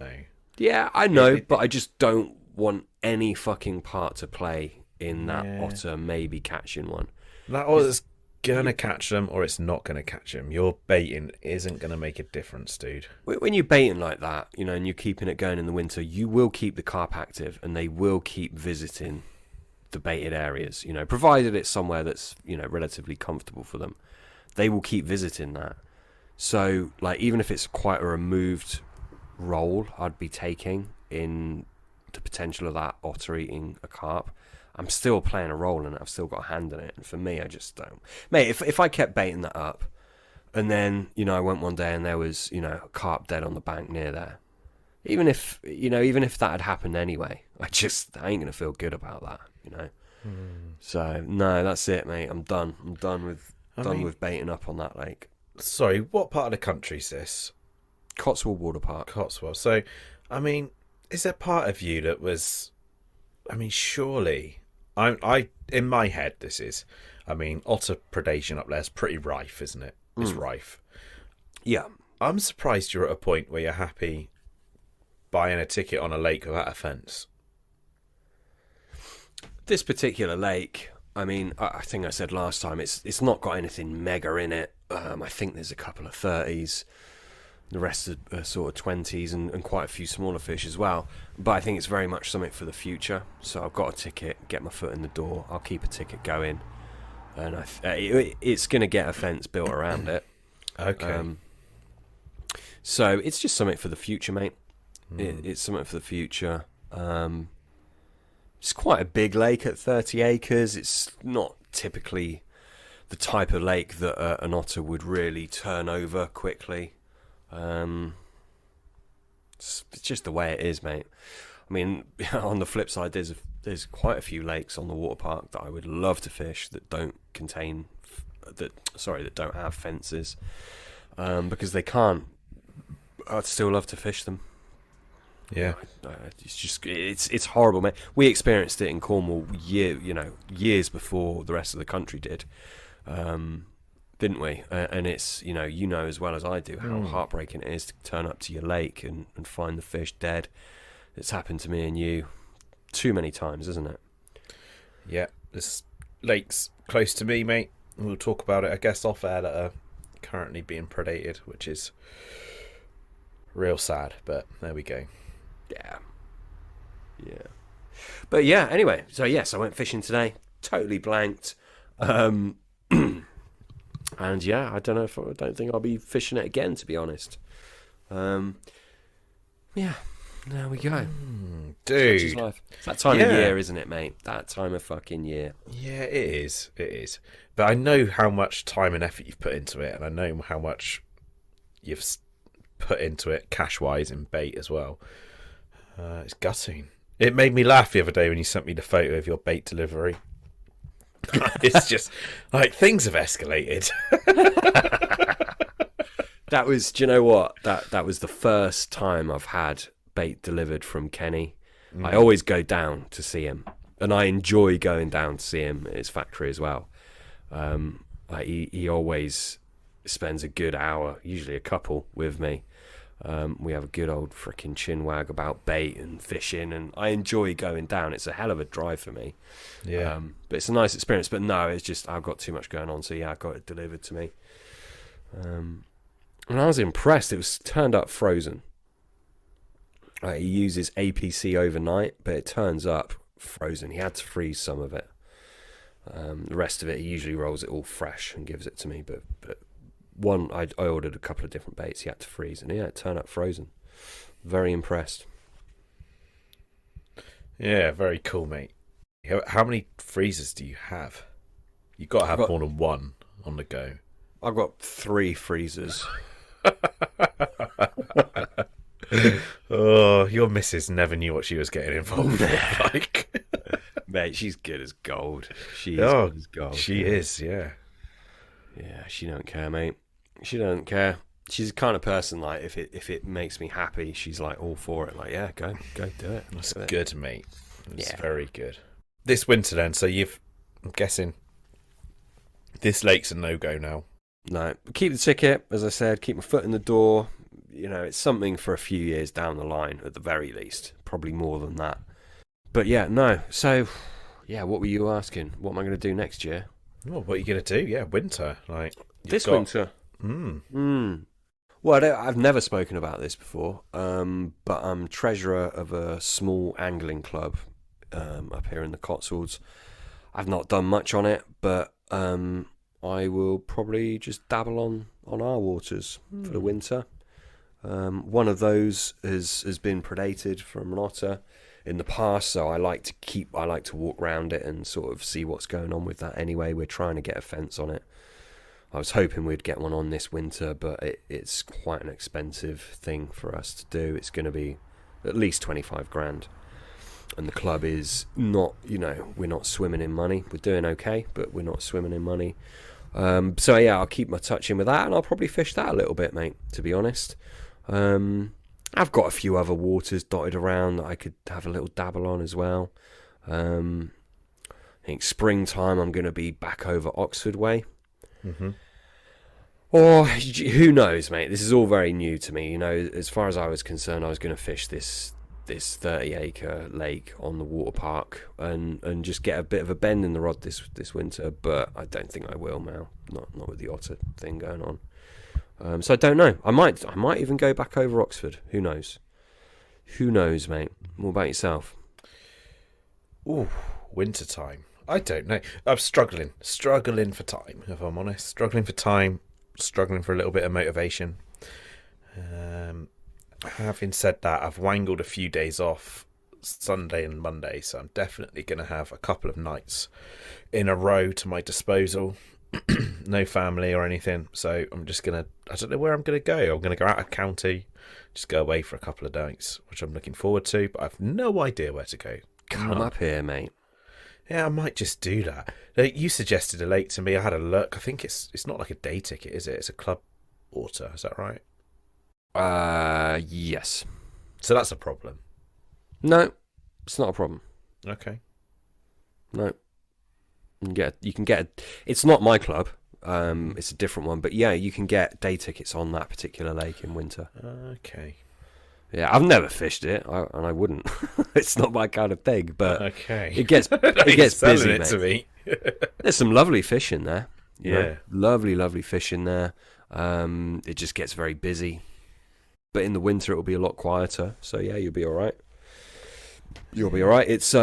Yeah, I know, but I just don't want any fucking part to play in that otter maybe catching one. That otter's gonna catch them, or it's not gonna catch them. Your baiting isn't gonna make a difference, dude. When you're baiting like that, and you're keeping it going in the winter, you will keep the carp active, and they will keep visiting the baited areas. Provided it's somewhere that's relatively comfortable for them, they will keep visiting that. So, like, even if it's quite a removed role I'd be taking in the potential of that otter eating a carp, I'm still playing a role in it. I've still got a hand in it. And for me, I just don't. Mate, if I kept baiting that up, and then, I went one day and there was, a carp dead on the bank near there, even if that had happened anyway, I ain't going to feel good about that, So no, that's it, mate. I'm done. I'm done with I mean, with baiting up on that lake. sorry, what part of the country is this? Cotswold Water Park. Cotswold. So, I mean, is there part of you that was? I mean, surely, I in my head, this is. I mean, otter predation up there is pretty rife, isn't it? It's rife. Yeah. I'm surprised you're at a point where you're happy buying a ticket on a lake without a fence. This particular lake, I mean, I think I said last time, it's not got anything mega in it. I think there's a couple of 30s. The rest are sort of 20s and quite a few smaller fish as well. But I think it's very much something for the future. So I've got a ticket, get my foot in the door. I'll keep a ticket going. And it's going to get a fence built around it. Okay. So it's just something for the future, mate. It's something for the future. It's quite a big lake at 30 acres. It's not typically the type of lake that an otter would really turn over quickly. It's just the way it is, mate. I mean, on the flip side, there's quite a few lakes on the water park that I would love to fish that don't have fences, because they can't. I'd still love to fish them. Yeah. It's horrible, mate. We experienced it in Cornwall years before the rest of the country did. Didn't we? And it's, you know as well as I do how heartbreaking it is to turn up to your lake and find the fish dead. It's happened to me and you too many times, isn't it? Yeah, this lake's close to me, mate. We'll talk about it, I guess, off air, that are currently being predated, which is real sad, but there we go. Yeah. But yeah, anyway, so yes, I went fishing today, totally blanked. And yeah, I don't think I'll be fishing it again, to be honest. Yeah, there we go. Dude. It's that time of year, isn't it, mate? That time of fucking year. Yeah, it is. It is. But I know how much time and effort you've put into it, and I know how much you've put into it cash-wise in bait as well. It's gutting. It made me laugh the other day when you sent me the photo of your bait delivery. It's just like things have escalated. That was, do you know what? That was the first time I've had bait delivered from Kenny. I always go down to see him, and I enjoy going down to see him at his factory as well. He always spends a good hour, usually a couple, with me. We have a good old frickin' chinwag about bait and fishing, and I enjoy going down. It's a hell of a drive for me. Yeah. But it's a nice experience. But no, it's just I've got too much going on, so yeah, I got it delivered to me. And I was impressed. It was turned up frozen. He uses APC overnight, but it turns up frozen. He had to freeze some of it. The rest of it, he usually rolls it all fresh and gives it to me. But one, I ordered a couple of different baits. He had to freeze, and yeah, it turned up frozen. Very impressed. Yeah, very cool, mate. How many freezers do you have? You've got to have more than one on the go. I've got 3 freezers. Oh, your missus never knew what she was getting involved with. Like, mate, she's good as gold. She is good as gold. She is, yeah. Yeah, she don't care, mate. She don't care. She's the kind of person, like, if it makes me happy, she's like all for it. Like, yeah, go do it. That's good, mate. It's very good. This winter, then. So I'm guessing this lake's a no-go now. No, keep the ticket, as I said. Keep my foot in the door. You know, it's something for a few years down the line, at the very least. Probably more than that. But yeah, no. So, yeah, what were you asking? What am I going to do next year? Well, what are you going to do? Yeah, winter. Like winter. Well, I've never spoken about this before, but I'm treasurer of a small angling club up here in the Cotswolds. I've not done much on it, but I will probably just dabble on our waters for the winter. One of those has been predated from an otter in the past, so I like to walk around it and sort of see what's going on with that. Anyway, we're trying to get a fence on it. I was hoping we'd get one on this winter, but it's quite an expensive thing for us to do. It's going to be at least 25 grand. And the club is not, we're not swimming in money. We're doing okay, but we're not swimming in money. So yeah, I'll keep my touch in with that, and I'll probably fish that a little bit, mate, to be honest. I've got a few other waters dotted around that I could have a little dabble on as well. I think springtime I'm going to be back over Oxford way. Mm-hmm. Or who knows, mate? This is all very new to me. As far as I was concerned, I was going to fish this 30-acre lake on the water park and just get a bit of a bend in the rod this winter, but I don't think I will now. Not with the otter thing going on. So I don't know. I might even go back over Oxford. Who knows? Who knows, mate? What about yourself? Ooh, winter time. I don't know. I'm struggling for time, if I'm honest. Struggling for time, struggling for a little bit of motivation. Having said that, I've wangled a few days off Sunday and Monday, so I'm definitely going to have a couple of nights in a row to my disposal. No family or anything, so I'm just going to... I don't know where I'm going to go. I'm going to go out of county, just go away for a couple of nights, which I'm looking forward to, but I've no idea where to go. Come up here, mate. Yeah, I might just do that. You suggested a lake to me. I had a look. I think it's not like a day ticket, is it? It's a club water. Is that right? Yes. So that's a problem. No, it's not a problem. Okay. No. You can get it's not my club. It's a different one, but yeah, you can get day tickets on that particular lake in winter. Okay. Yeah, I've never fished it, and I wouldn't. It's not my kind of thing, but okay. it gets busy, it mate. to me. There's some lovely fish in there. Yeah. Lovely fish in there. It just gets very busy. But in the winter, it will be a lot quieter. So yeah, you'll be all right. You'll be all right. It's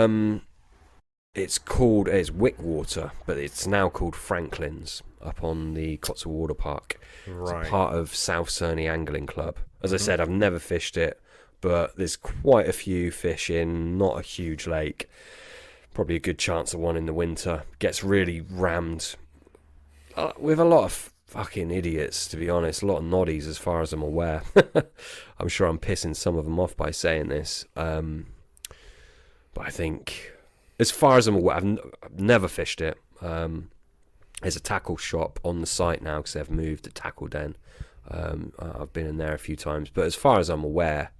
Wick Water, but it's now called Franklin's up on the Cotswold Water Park. Right. It's part of South Cerney Angling Club. As I said, I've never fished it, but there's quite a few fish in, not a huge lake. Probably a good chance of one in the winter. Gets really rammed with a lot of fucking idiots, to be honest. A lot of noddies, as far as I'm aware. I'm sure I'm pissing some of them off by saying this. But I think, as far as I'm aware, I've never fished it. There's a tackle shop on the site now because they've moved the tackle den. I've been in there a few times. But as far as I'm aware,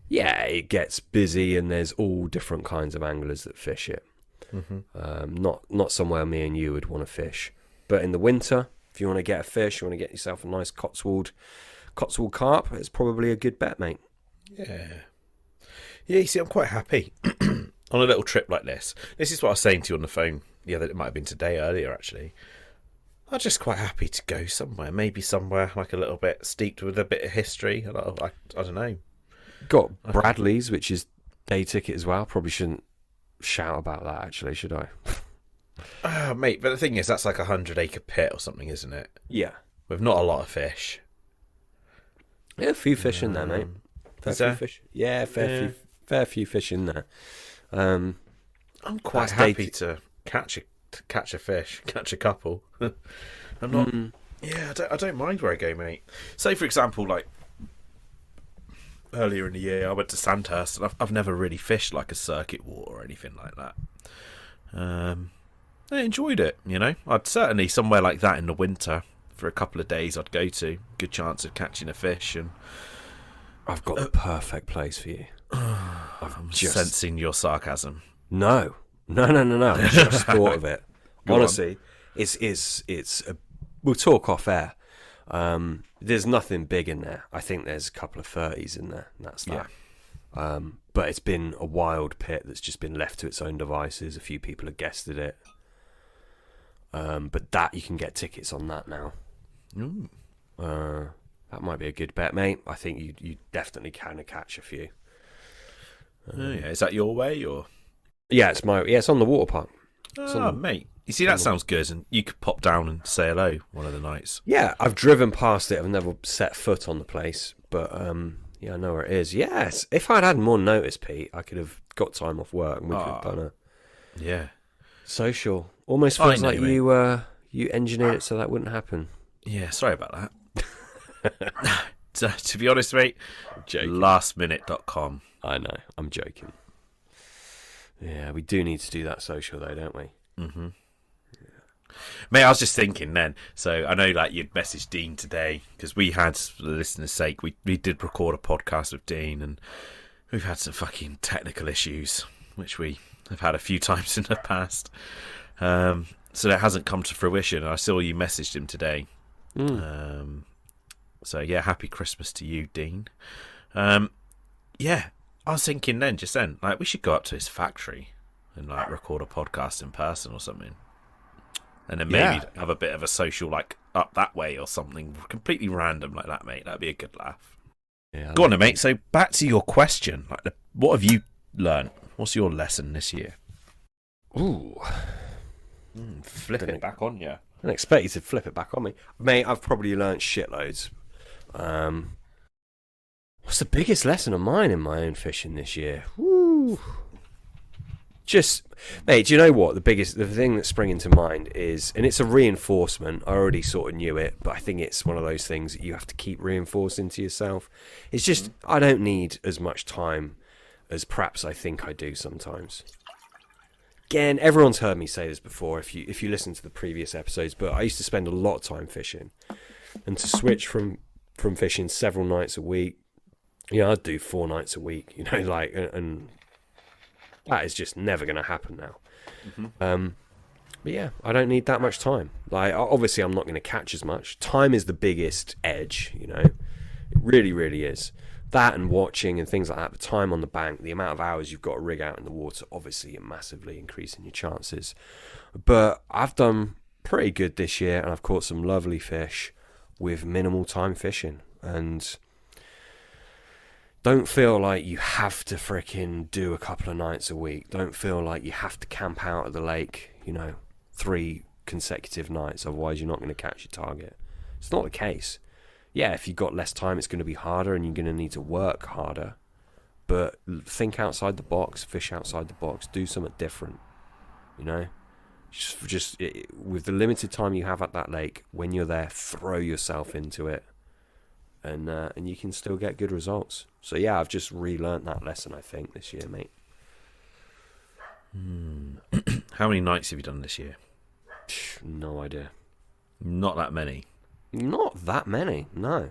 yeah, it gets busy and there's all different kinds of anglers that fish it. Mm-hmm. Not somewhere me and you would want to fish. But in the winter, if you want to get a fish, you want to get yourself a nice Cotswold carp, it's probably a good bet, mate. Yeah. Yeah, you see, I'm quite happy on a little trip like this. This is what I was saying to you on the phone. Yeah, that it might have been today earlier, actually. I'm just quite happy to go somewhere. Maybe somewhere like a little bit steeped with a bit of history. I don't know. Got Bradley's, which is day ticket as well. Probably shouldn't shout about that, actually, should I? Mate, but the thing is, that's like 100-acre pit or something, isn't it? Yeah. With not a lot of fish. Yeah, a few fish in there, mate. Fair few fish. Yeah, fair few fish in there. I'm quite happy to catch a fish, catch a couple. I'm not. Yeah, I don't mind where I go, mate. Say, for example, like earlier in the year, I went to Sandhurst, and I've never really fished like a circuit water or anything like that. I enjoyed it, I'd certainly somewhere like that in the winter for a couple of days I'd go to. Good chance of catching a fish. And I've got the perfect place for you. I'm sensing your sarcasm. No. I just thought of it. Honestly, we'll talk off air. There's nothing big in there. I think there's a couple of 30s in there, and that's that. Yeah. But it's been a wild pit that's just been left to its own devices. A few people have guested it. But that, you can get tickets on that now. That might be a good bet, mate. I think you definitely can catch a few. Yeah, is that your way or? Yeah, it's on the water park. Mate, you see, that sounds good, and you could pop down and say hello one of the nights. Yeah, I've driven past it. I've never set foot on the place, but yeah, I know where it is. Yes, if I'd had more notice, Pete, I could have got time off work and we could have done a social. Almost feels like you engineered it so that wouldn't happen. Yeah, sorry about that. To be honest, mate, joking. Lastminute.com. I know, I'm joking. Yeah, we do need to do that social though, don't we? Mm-hmm. Mate, I was just thinking then. So I know, like, you'd messaged Dean today because we had, for the listeners' sake, we did record a podcast with Dean, and we've had some fucking technical issues, which we have had a few times in the past. So that hasn't come to fruition. I saw you messaged him today. So yeah, happy Christmas to you, Dean. Yeah, I was thinking then, just then, like, we should go up to his factory and like record a podcast in person or something. And then maybe have a bit of a social, like, up that way or something completely random like that, mate. That'd be a good laugh. Yeah, go on then, mate. So back to your question. Like, what have you learned? What's your lesson this year? Ooh. Flip it back on you. I didn't expect you to flip it back on me. Mate, I've probably learnt shitloads. What's the biggest lesson of mine in my own fishing this year? Woo. Just, mate, do you know what? The thing that's springing to mind is, and it's a reinforcement, I already sort of knew it, but I think it's one of those things that you have to keep reinforcing to yourself. It's just, I don't need as much time as perhaps I think I do sometimes. Again, everyone's heard me say this before if you listen to the previous episodes, but I used to spend a lot of time fishing. And to switch from fishing several nights a week, I'd do 4 nights a week, like, and that is just never going to happen now. Mm-hmm. But yeah, I don't need that much time. Like, obviously, I'm not going to catch as much. Time is the biggest edge, It really, really is. That and watching and things like that. The time on the bank, the amount of hours you've got to rig out in the water, obviously, you're massively increasing your chances. But I've done pretty good this year, and I've caught some lovely fish with minimal time fishing. And don't feel like you have to fricking do a couple of nights a week. Don't feel like you have to camp out at the lake, 3 consecutive nights. Otherwise, you're not going to catch your target. It's not the case. Yeah, if you've got less time, it's going to be harder and you're going to need to work harder. But think outside the box, fish outside the box, do something different. Just with the limited time you have at that lake, when you're there, throw yourself into it. And you can still get good results. So yeah, I've just relearnt that lesson, I think, this year, mate. How many nights have you done this year? No idea. Not that many. Not that many, no.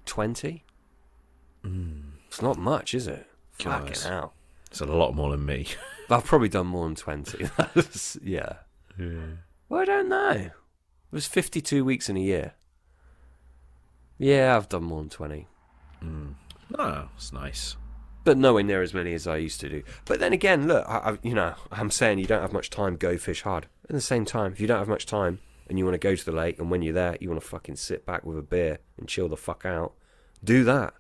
20? It's not much, is it? Fucking hell. It's a lot more than me. I've probably done more than 20. Yeah. Well, I don't know. It was 52 weeks in a year. Yeah, I've done more than 20. Oh, it's nice. But nowhere near as many as I used to do. But then again, look, I'm saying you don't have much time, go fish hard. At the same time, if you don't have much time and you want to go to the lake, and when you're there, you want to fucking sit back with a beer and chill the fuck out, do that.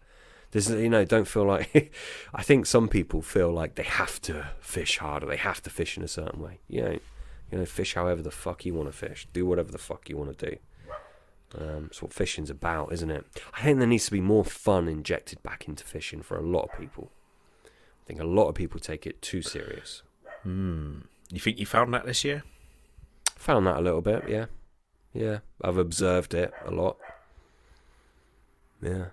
There's, don't feel like... I think some people feel like they have to fish hard or they have to fish in a certain way. Fish however the fuck you want to fish. Do whatever the fuck you want to do. That's what fishing's about, isn't it? I think there needs to be more fun injected back into fishing for a lot of people. I think a lot of people take it too serious. You think you found that this year? Found that a little bit, yeah. Yeah, I've observed it a lot. Yeah.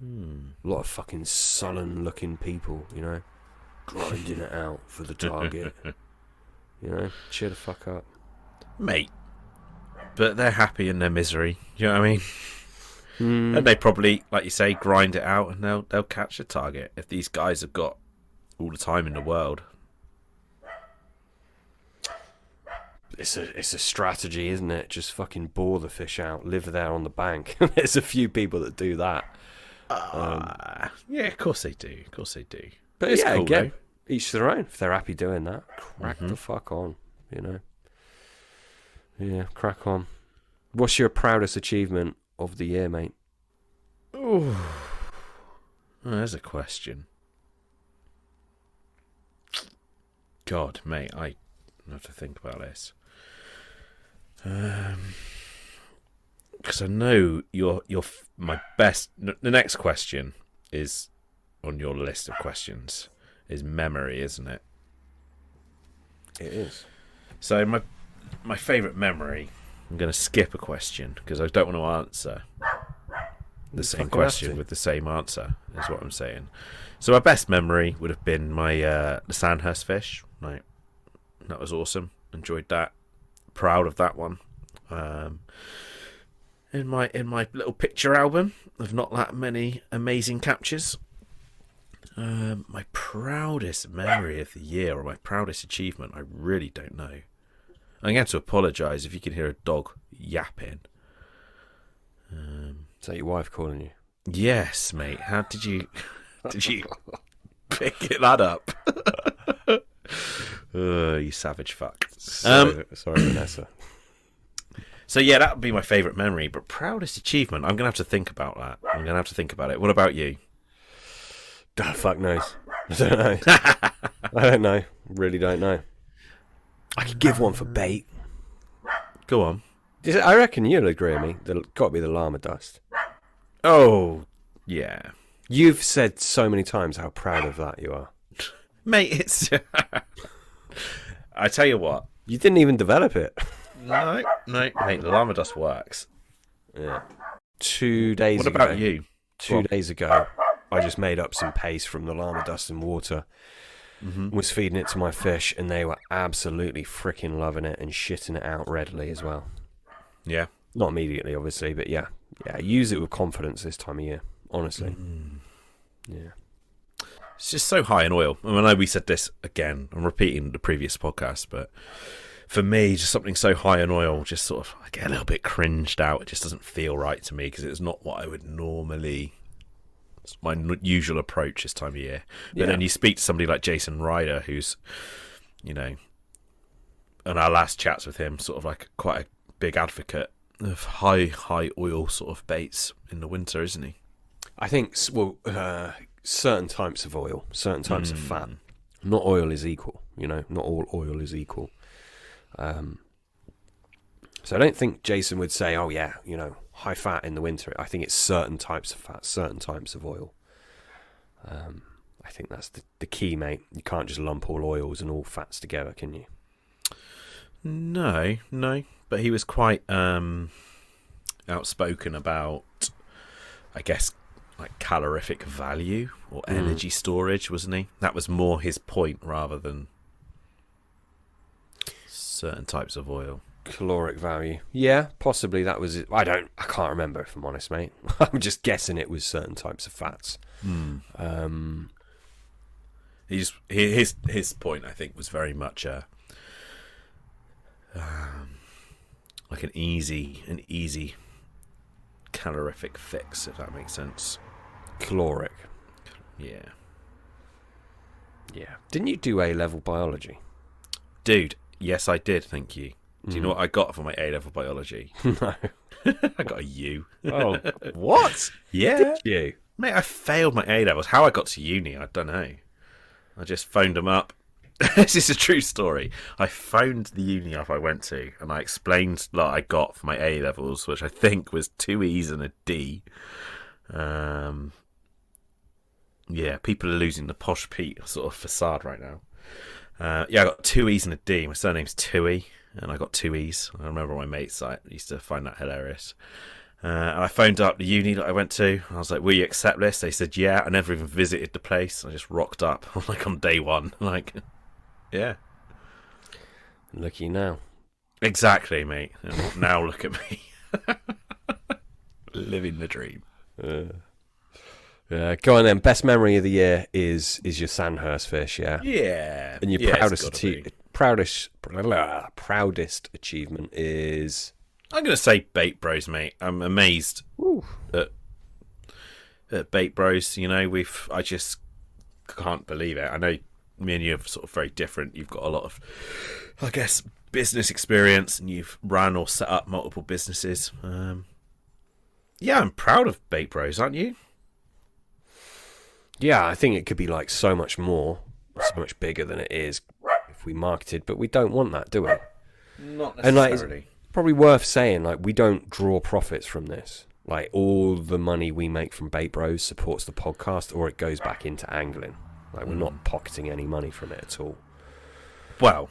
A lot of fucking sullen-looking people, grinding it out for the target. Cheer the fuck up. Mate, but they're happy in their misery, you know what I mean? And they probably, like you say, grind it out and they'll catch a target if these guys have got all the time in the world. It's a strategy, isn't it? Just fucking bore the fish out, live there on the bank. There's a few people that do that. Yeah, of course they do. But it's cool, again, though. Each to their own. If they're happy doing that, crack the fuck on, Yeah, crack on. What's your proudest achievement of the year, mate? Oh, there's a question. God, mate, I have to think about this. Because I know you're my best. The next question is on your list of questions. Is memory, isn't it? It is. So my favourite memory. I'm going to skip a question because I don't want to answer. the same fucking question have to. with the same answer, is what I'm saying. So my best memory would have been my the Sandhurst fish. Like, that was awesome. Enjoyed that. Proud of that one. In my little picture album of not that many amazing captures. My proudest memory of the year, or my proudest achievement, I really don't know. I'm going to apologise if you can hear a dog yapping. Is that your wife calling you? Yes, mate. How did you pick that up? You savage fuck. Sorry, Vanessa. So yeah, that would be my favourite memory. But proudest achievement, I'm going to have to think about that. it. What about you? Oh, fuck knows. I don't know. I don't know. Really don't know. I could give one for bait. Go on. I reckon you'll agree with me. There's got to be the llama dust. Oh, yeah. You've said so many times how proud of that you are. Mate, it's... I tell you what. You didn't even develop it. No, mate, the llama dust works. Yeah. 2 days ago. What about you? 2 days ago, I just made up some paste from the llama dust and water. Was feeding it to my fish, and they were absolutely freaking loving it and shitting it out readily as well. Yeah. Not immediately, obviously, but yeah. Yeah, use it with confidence this time of year, honestly. Yeah. It's just so high in oil. I mean, I know we said this again. I'm repeating the previous podcast, but for me, just something so high in oil, just sort of, I get a little bit cringed out. It just doesn't feel right to me because it's not what I would normally... It's my usual approach this time of year. But then you speak to somebody like Jason Ryder, who's, you know, on our last chats with him, sort of like quite a big advocate of high oil sort of baits in the winter, isn't he? I think, well, certain types of oil, certain types of fat. Not oil is equal, you know, not all oil is equal. So I don't think Jason would say, oh yeah, you know, high fat in the winter. I think it's certain types of fat, certain types of oil. I think that's the key, mate. You can't just lump all oils and all fats together, can you? No. But he was quite outspoken about, I guess, like calorific value or energy storage, wasn't he? That was more his point rather than certain types of oil. Caloric value. Yeah, possibly that was it. I can't remember, if I'm honest, mate. I'm just guessing it was certain types of fats. His point, I think, was very much like an easy calorific fix, if that makes sense. Caloric. Yeah. Didn't you do A-level biology? Dude, yes I did, thank you. Do you know what I got for my A-level biology? No. I got a U. Oh, what? Yeah. Did you? Mate, I failed my A-levels. How I got to uni, I don't know. I just phoned them up. This is a true story. I phoned the uni up I went to, and I explained what I got for my A-levels, which I think was 2 E's and a D. Yeah, people are losing the Posh Pete sort of facade right now. I got 2 E's and a D. My surname's Tui, and I got 2 E's. I remember my mates used to find that hilarious. And I phoned up the uni that I went to. I was like, will you accept this? They said, yeah. I never even visited the place. I just rocked up like on day one. Like, yeah. Lucky now. Exactly, mate. And now look at me. Living the dream. Go on then. Best memory of the year is your Sandhurst fish, yeah? Yeah. And your proudest achievement is... I'm going to say Bait Bros, mate. I'm amazed at Bait Bros. You know, I just can't believe it. I know me and you are sort of very different. You've got a lot of, I guess, business experience, and you've run or set up multiple businesses. Yeah, I'm proud of Bait Bros, aren't you? Yeah, I think it could be like so much more, so much bigger than it is if we marketed, but we don't want that, do we? Not necessarily. And like, it's probably worth saying, like, we don't draw profits from this. Like, all the money we make from Bait Bros supports the podcast, or it goes back into angling. Like, we're not pocketing any money from it at all. Well,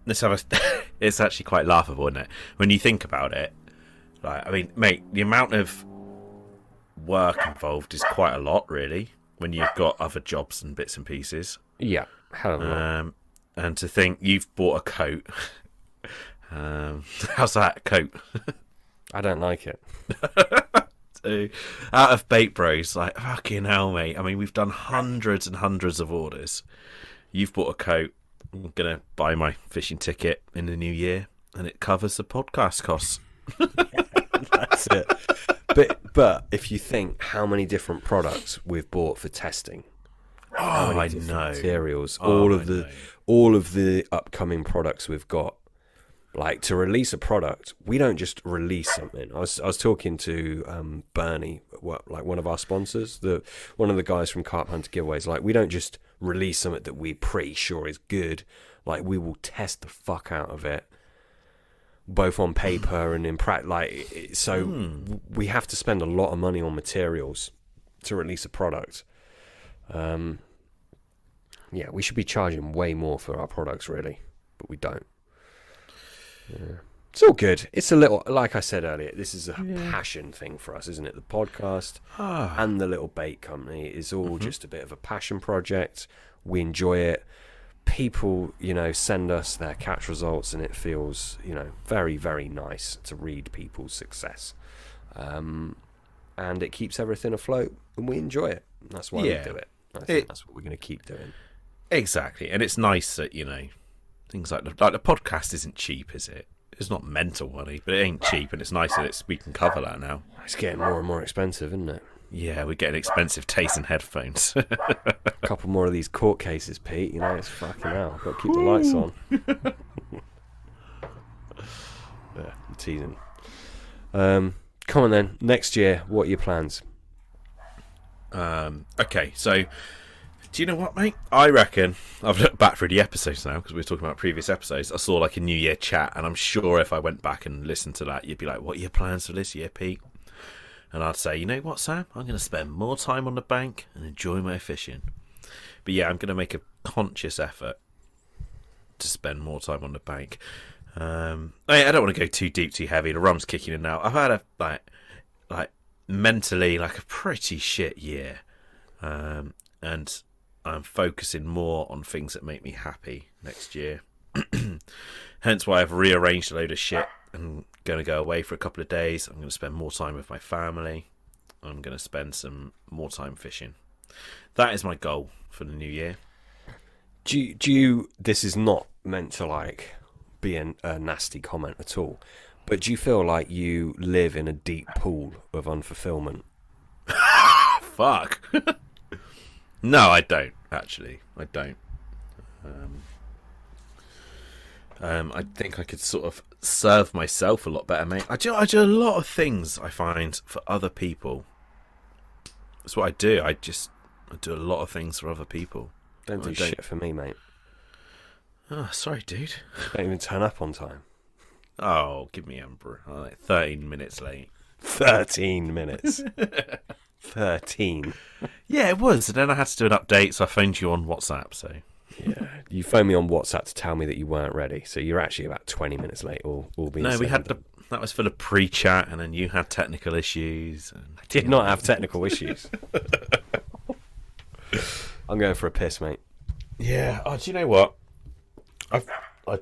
it's actually quite laughable, isn't it? When you think about it. Like, I mean, mate, the amount of work involved is quite a lot, really, when you've got other jobs and bits and pieces. Yeah, hell of a lot. And to think you've bought a coat. How's that coat? I don't like it. So, out of Bait Bros, like, fucking hell, mate. I mean, we've done hundreds and hundreds of orders. You've bought a coat. I'm going to buy my fishing ticket in the new year, and it covers the podcast costs. That's it. But if you think how many different products we've bought for testing, how many different materials, all of the upcoming products we've got. Like, to release a product, we don't just release something. I was talking to Bernie, one of our sponsors, one of the guys from Carp Hunter Giveaways. Like, we don't just release something that we're pretty sure is good. Like, we will test the fuck out of it, both on paper and in practice. Like, so we have to spend a lot of money on materials to release a product. Yeah, we should be charging way more for our products, really, but we don't. Yeah. It's all good. It's a little, like I said earlier, this is a passion thing for us, isn't it? The podcast and the little bait company is all just a bit of a passion project. We enjoy it. People, send us their catch results, and it feels, very, very nice to read people's success. And it keeps everything afloat, and we enjoy it. That's why we do it. I think that's what we're going to keep doing. Exactly. And it's nice that, things like the podcast isn't cheap, is it? It's not mental money, but it ain't cheap, and it's nice that we can cover that now. It's getting more and more expensive, isn't it? Yeah, we're getting expensive Tayson headphones. A couple more of these court cases, Pete. It's fucking hell. Got to keep the lights on. Yeah, I'm teasing. Come on then. Next year, what are your plans? Okay, so do you know what, mate? I reckon I've looked back through the episodes now, because we were talking about previous episodes. I saw like a New Year chat, and I'm sure if I went back and listened to that, you'd be like, what are your plans for this year, Pete? And I'd say, you know what, Sam? I'm going to spend more time on the bank and enjoy my fishing. But yeah, I'm going to make a conscious effort to spend more time on the bank. I don't want to go too deep, too heavy. The rum's kicking in now. I've had a like mentally like a pretty shit year, and I'm focusing more on things that make me happy next year. Hence why I've rearranged a load of shit and going to go away for a couple of days. I'm going to spend more time with my family. I'm going to spend some more time fishing. That is my goal for the new year. Do you this is not meant to be a nasty comment at all, but do you feel like you live in a deep pool of unfulfillment? Fuck. No, I don't, actually. I don't. I think I could sort of serve myself a lot better, mate. I do a lot of things, I find, for other people. That's what I do. I do a lot of things for other people. Don't do shit for me, mate. Oh, sorry, dude. Don't even turn up on time. Oh, give me Emperor. I'm like 13 minutes late. 13 minutes. 13. Yeah, it was. And then I had to do an update, so I phoned you on WhatsApp. So yeah, you phoned me on WhatsApp to tell me that you weren't ready. So you're actually about 20 minutes late. All being no, we had done. that was for the pre-chat, and then you had technical issues. And, I did not have technical issues. I'm going for a piss, mate. Yeah. Oh, do you know what? I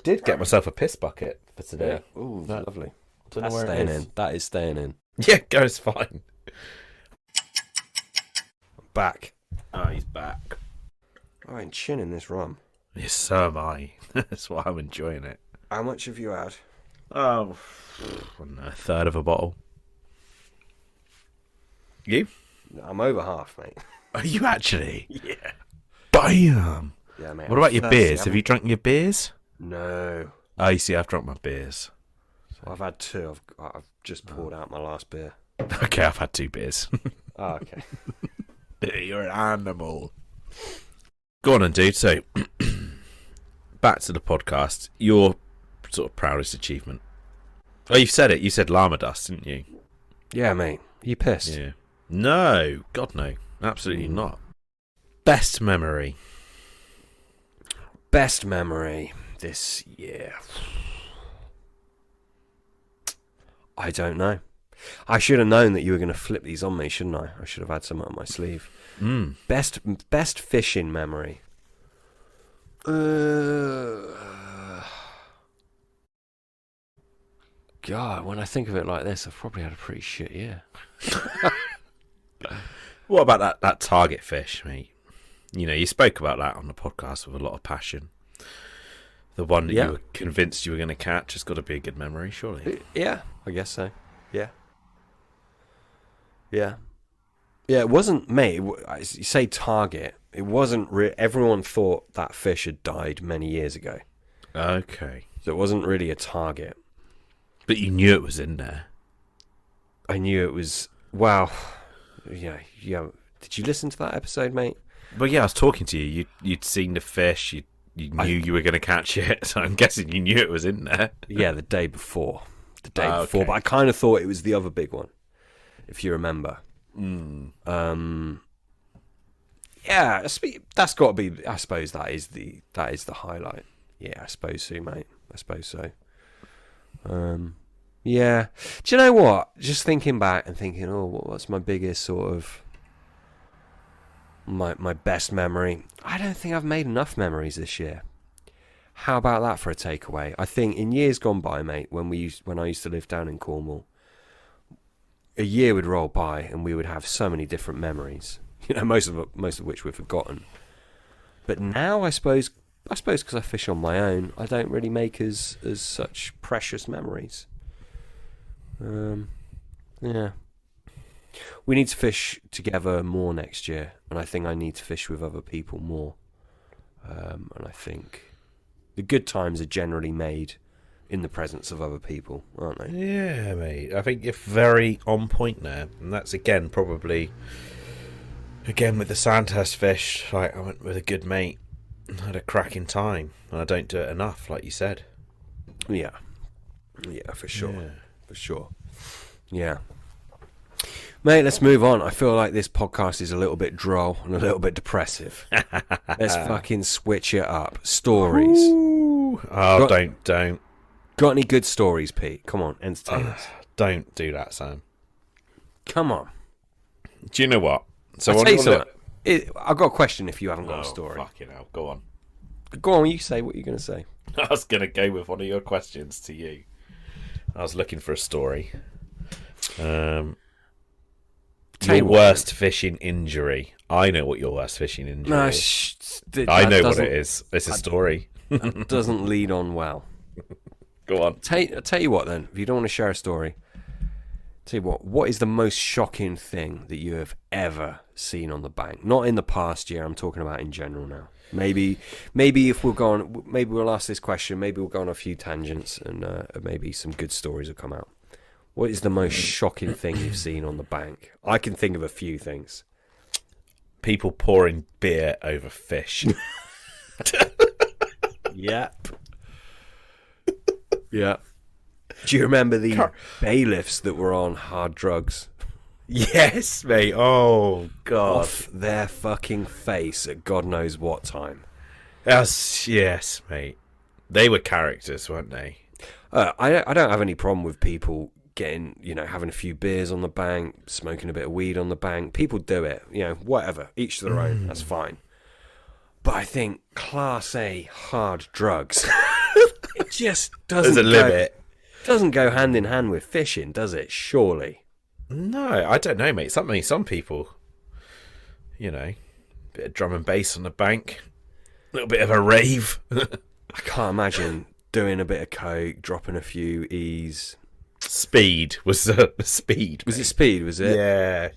did get myself a piss bucket for today. Yeah. Ooh, that's lovely. That's staying in. That is staying in. Yeah, goes fine. Back. Oh, he's back. I ain't chinning this rum. Yes, so am I. That's why I'm enjoying it. How much have you had? Oh, I don't know, a third of a bottle. You? I'm over half, mate. Are you actually? Yeah. Bam! Yeah, mate. What about your beers? Have you drunk your beers? No. Oh, you see, I've drunk my beers. So I've had two. I've just poured out my last beer. Okay, I've had 2 beers. Oh, okay. You're an animal. Go on and dude. So, back to the podcast. Your sort of proudest achievement. Oh, you've said it. You said llama dust, didn't you? Yeah, mate. You pissed? Yeah. No. God, no. Absolutely not. Best memory. Best memory this year. I don't know. I should have known that you were going to flip these on me, shouldn't I? I should have had some up my sleeve. Best fishing memory. God, when I think of it like this, I've probably had a pretty shit year. What about that target fish, mate? You know, you spoke about that on the podcast with a lot of passion. The one that you were convinced you were going to catch has got to be a good memory, surely. Yeah, I guess so. Yeah. Yeah. Yeah, it wasn't, mate, you say target. It wasn't, everyone thought that fish had died many years ago. Okay. So it wasn't really a target. But you knew it was in there. I knew it was, well, yeah. Did you listen to that episode, mate? Well, yeah, I was talking to you. You'd seen the fish. You knew you were going to catch it. So I'm guessing you knew it was in there. Yeah, the day before. Before. But I kind of thought it was the other big one, if you remember. Yeah, that's got to be. I suppose that is the highlight. Yeah, I suppose so, mate. I suppose so. Yeah. Do you know what? Just thinking back and thinking, what's my biggest sort of my best memory? I don't think I've made enough memories this year. How about that for a takeaway? I think in years gone by, mate, when I used to live down in Cornwall, a year would roll by and we would have so many different memories. You know, most of which we've forgotten. But now, I suppose because I fish on my own, I don't really make as such precious memories. Yeah. We need to fish together more next year, and I think I need to fish with other people more. And I think the good times are generally made in the presence of other people, aren't they? Yeah, mate. I think you're very on point there, and that's probably with the Sandhurst fish. Like, I went with a good mate, had a cracking time, and I don't do it enough, like you said. Yeah, for sure. Yeah. For sure. Yeah. Mate, let's move on. I feel like this podcast is a little bit droll and a little bit depressive. Let's fucking switch it up. Stories. Ooh. Oh, don't. Got any good stories, Pete? Come on, entertain us. Don't do that, Sam. Come on. Do you know what? So I'll tell you something. I've got a question if you haven't got a Oh, story. fucking hell. Go on. Go on, you say what you're going to say. I was going to go with one of your questions to you. I was looking for a story. Your worst fishing injury. I know what your worst fishing injury is. I know what it is. It's a story. That doesn't lead on well. Go on. I'll tell you what then. If you don't want to share a story, tell you what is the most shocking thing that you have ever seen on the bank? Not in the past year, I'm talking about in general now. Maybe if we'll go on, maybe we'll ask this question, maybe we'll go on a few tangents and maybe some good stories will come out. What is the most shocking thing you've seen on the bank? I can think of a few things. People pouring beer over fish. Yep. Yeah. Do you remember the bailiffs that were on hard drugs? Yes, mate. Oh, God. Off their fucking face at God knows what time. Yes, mate. They were characters, weren't they? I don't have any problem with people getting, having a few beers on the bank, smoking a bit of weed on the bank. People do it, whatever. Each to their own. That's fine. But I think Class A hard drugs, it just doesn't There's a limit. Doesn't go hand in hand with fishing, does it? Surely. No, I don't know, mate. Some people, bit of drum and bass on the bank, a little bit of a rave. I can't imagine doing a bit of coke, dropping a few E's. Speed was speed. Was it speed? Was it? Yeah.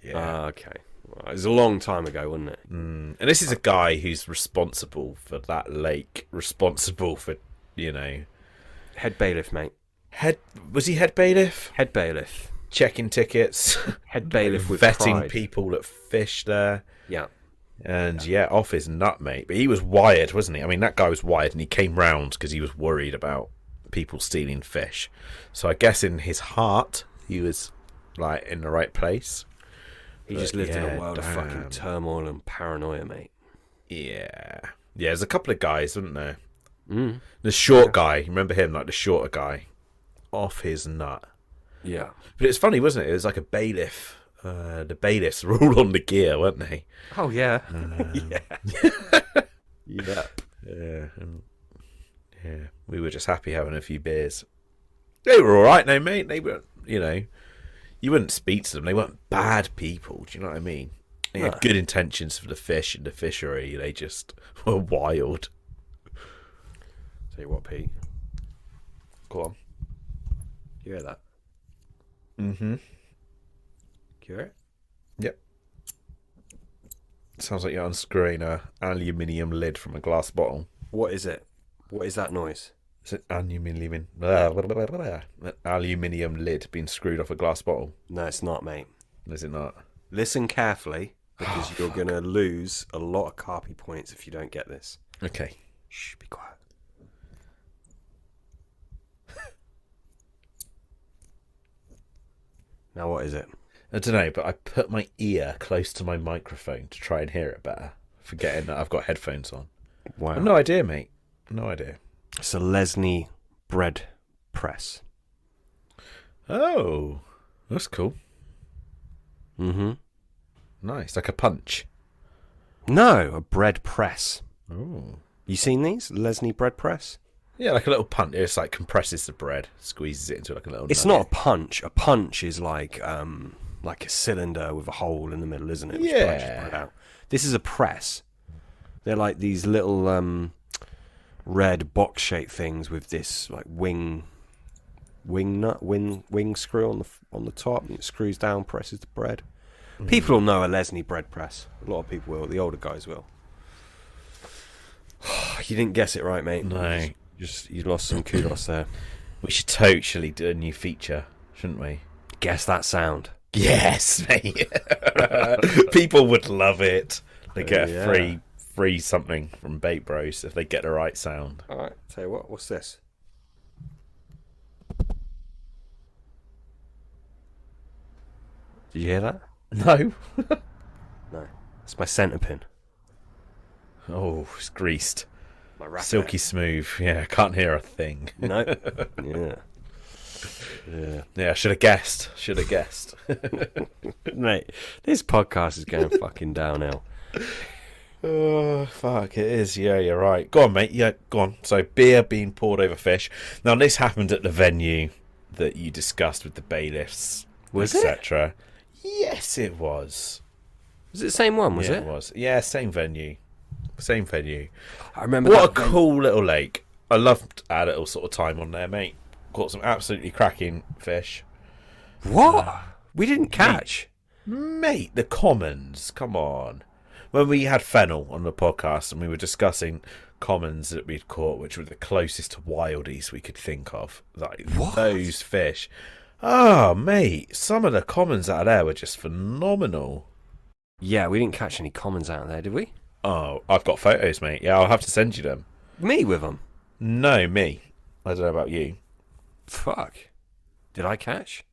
Okay. Well, it was a long time ago, wasn't it? And this is a guy who's responsible for that lake. Responsible for head bailiff, mate. Was he head bailiff? Head bailiff. Checking tickets. Head bailiff with vetting pride. people that fish there. Yeah. And off his nut, mate. But he was wired, wasn't he? I mean, that guy was wired, and he came round because he was worried about people stealing fish. So I guess in his heart, he was like in the right place. He just lived in a world of fucking turmoil and paranoia, mate. Yeah. There's a couple of guys, wasn't there? The short guy, remember him? Like the shorter guy, off his nut. Yeah. But it's funny, wasn't it? It was like a bailiff. The bailiffs were all on the gear, weren't they? Oh, yeah. Yeah. Yeah. Yeah, yeah. We were just happy having a few beers. They were all right, no, mate. They were, you wouldn't speak to them. They weren't bad people. Do you know what I mean? They had good intentions for the fish and the fishery. They just were wild. Tell you what, Pete. Go on. You hear that? Mm-hmm. You hear it? Yep. Sounds like you're unscrewing a aluminium lid from a glass bottle. What is it? What is that noise? It's an aluminium lid being screwed off a glass bottle. No, it's not, mate. Is it not? Listen carefully, because you're going to lose a lot of carpy points if you don't get this. Okay. Shh, be quiet. Now what is it? I don't know, but I put my ear close to my microphone to try and hear it better, forgetting that I've got headphones on. Wow. I've no idea, mate. No idea. It's a Lesney bread press. Oh, that's cool. Mm-hmm. Nice, like a punch. No, a bread press. Oh. You seen these? Lesney bread press? Yeah, like a little punch. It's like compresses the bread, squeezes it into like a little It's nugget. not a punch. A punch is like a cylinder with a hole in the middle, isn't it? Which Yeah. punches bread out. This is a press. They're like these little red box-shaped things with this like wing screw on the top, and it screws down, presses the bread. People will know a Lesney bread press. A lot of people will. The older guys will. You didn't guess it right, mate. No. You lost some kudos there. We should totally do a new feature, shouldn't we? Guess that sound. Yes, mate. People would love it. They get a free something from Bait Bros if they get the right sound. All right, tell you what. What's this? Did you hear that? No. No. It's my centre pin. Oh, it's greased. My racket. Silky smooth. Yeah, can't hear a thing. No. Yeah. Yeah. Yeah, I should have guessed. Mate, this podcast is going fucking downhill. Oh, fuck, it is. Yeah, you're right. Go on, mate. Yeah, go on. So, beer being poured over fish. Now, this happened at the venue that you discussed with the bailiffs, etc. Yes, it was. Was it the same one, was Yeah, it? it was. Yeah, same venue. Same venue. I remember What a that cool little lake. I loved our little sort of time on there, mate. Caught some absolutely cracking fish. What? We didn't catch. Mate, the commons. Come on. When we had Fennel on the podcast and we were discussing commons that we'd caught, which were the closest to wildies we could think of. Like, those fish. Oh, mate. Some of the commons out there were just phenomenal. Yeah, we didn't catch any commons out there, did we? Oh, I've got photos, mate. Yeah, I'll have to send you them. Me with them? No, me. I don't know about you. Fuck. Did I catch?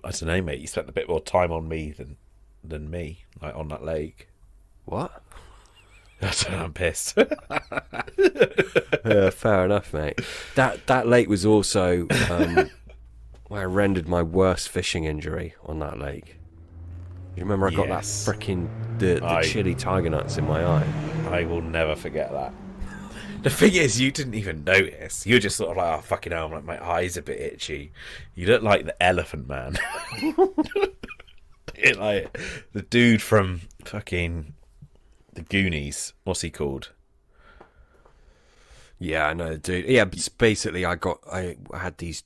I don't know, mate. You spent a bit more time on me than me, like on that lake. What? I'm pissed. Fair enough, mate. That lake was also where I rendered my worst fishing injury on that lake. You remember I got that freaking the chili tiger nuts in my eye? I will never forget that. The thing is, you didn't even notice. You were just sort of like, oh, fucking hell, like, my eye's a bit itchy. You look like the Elephant Man. Like the dude from fucking the Goonies. What's he called? Yeah, I know, dude. Yeah, but basically, I had these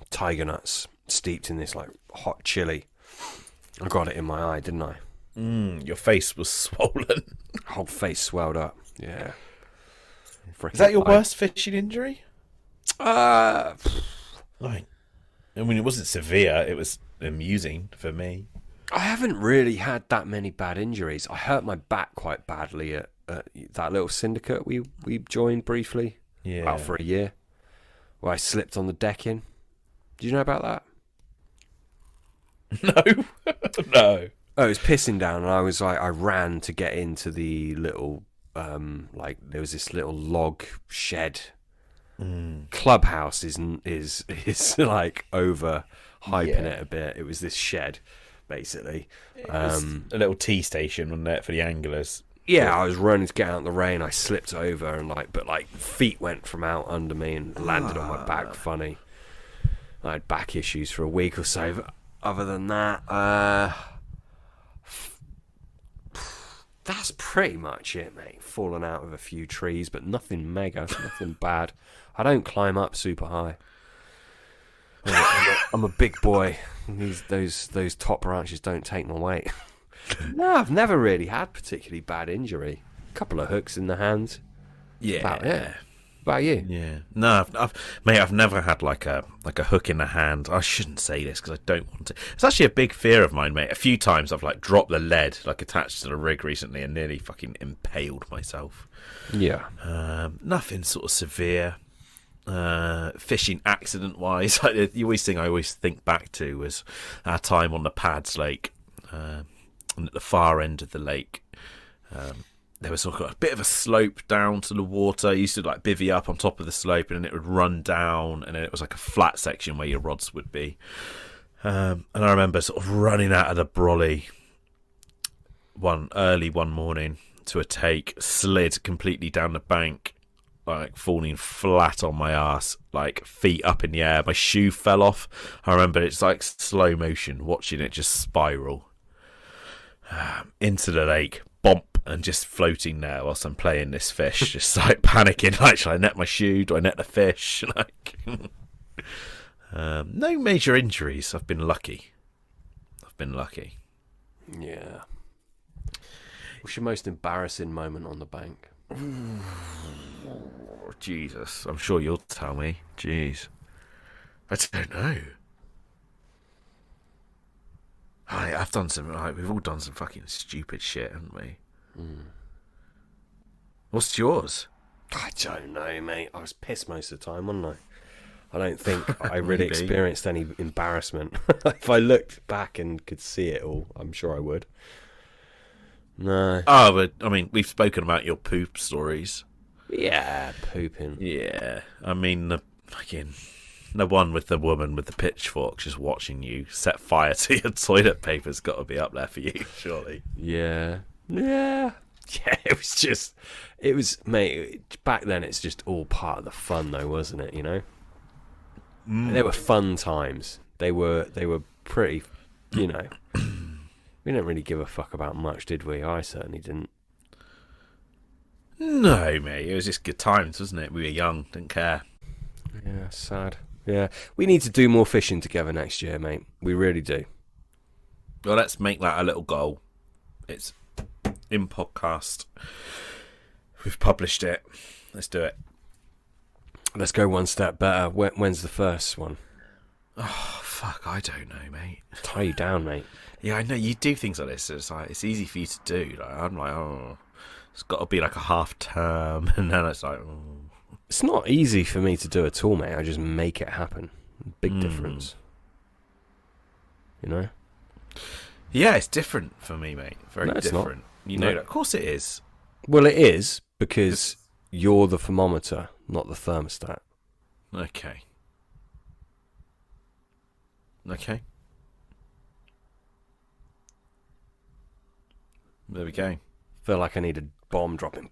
tiger nuts steeped in this like hot chili. I got it in my eye, didn't I? Your face was swollen. Whole face swelled up. Yeah. Is that your worst fishing injury? Like, I mean, it wasn't severe. It was amusing for me. I haven't really had that many bad injuries. I hurt my back quite badly at that little syndicate we joined briefly. Yeah. About for a year. Where I slipped on the decking. Do you know about that? No. No. Oh, it was pissing down, and I ran to get into the little, there was this little log shed Clubhouse is like over hyping Yeah. it a bit. It was this shed, basically. It was a little tea station, wasn't it, for the anglers? Yeah, I was running to get out in the rain. I slipped over and feet went from out under me and landed on my back. Funny. I had back issues for a week or so. But other than that, that's pretty much it, mate. Fallen out of a few trees, but nothing mega, nothing bad. I don't climb up super high. I'm a big boy. Those top branches don't take my weight. No, I've never really had particularly bad injury. A couple of hooks in the hands. Yeah. About it. About you? Yeah. No, I've never had like a hook in the hand. I shouldn't say this because I don't want to. It's actually a big fear of mine, mate. A few times I've dropped the lead attached to the rig recently and nearly fucking impaled myself. Yeah. Nothing sort of severe. Fishing accident wise, the always thing I always think back to was our time on the Pads Lake, and at the far end of the lake. There was a bit of a slope down to the water. You used to bivvy up on top of the slope, and then it would run down, and then it was a flat section where your rods would be. And I remember sort of running out of the brolly early one morning to a take, slid completely down the bank, falling flat on my ass, feet up in the air. My shoe fell off. I remember it's slow motion, watching it just spiral into the lake, bomp, and just floating there whilst I'm playing this fish, just panicking, should I net my shoe? Do I net the fish? No major injuries. I've been lucky. Yeah. What's your most embarrassing moment on the bank? Oh, Jesus, I'm sure you'll tell me. Jeez, I don't know. I've done some. We've all done some fucking stupid shit, haven't we? What's yours? I don't know, mate. I was pissed most of the time, wasn't I? I don't think I really Maybe. experienced any embarrassment. If I looked back and could see it all, I'm sure I would. No. Oh, but I mean, we've spoken about your poop stories. Yeah, pooping. Yeah, I mean the one with the woman with the pitchfork just watching you set fire to your toilet paper's got to be up there for you, surely. Yeah. It was, mate. Back then, it's just all part of the fun, though, wasn't it? You know, They were fun times. They were pretty. You know, we didn't really give a fuck about much, did we? I certainly didn't. No, mate, it was just good times, wasn't it? We were young, didn't care. Yeah, sad. Yeah, we need to do more fishing together next year, mate. We really do. Well, let's make that a little goal. It's in podcast. We've published it. Let's do it. Let's go one step better. When's the first one? Oh, fuck, I don't know, mate. Tie you down, mate. Yeah, I know, you do things like this. It's easy for you to do. I'm it's got to be a half term, and then it's It's not easy for me to do at all, mate. I just make it happen. Big difference. You know? Yeah, it's different for me, mate. Very No, it's different. not. You know No. that. Of course it is. Well, it is because you're the thermometer, not the thermostat. Okay. There we go. Feel like I need a bomb dropping.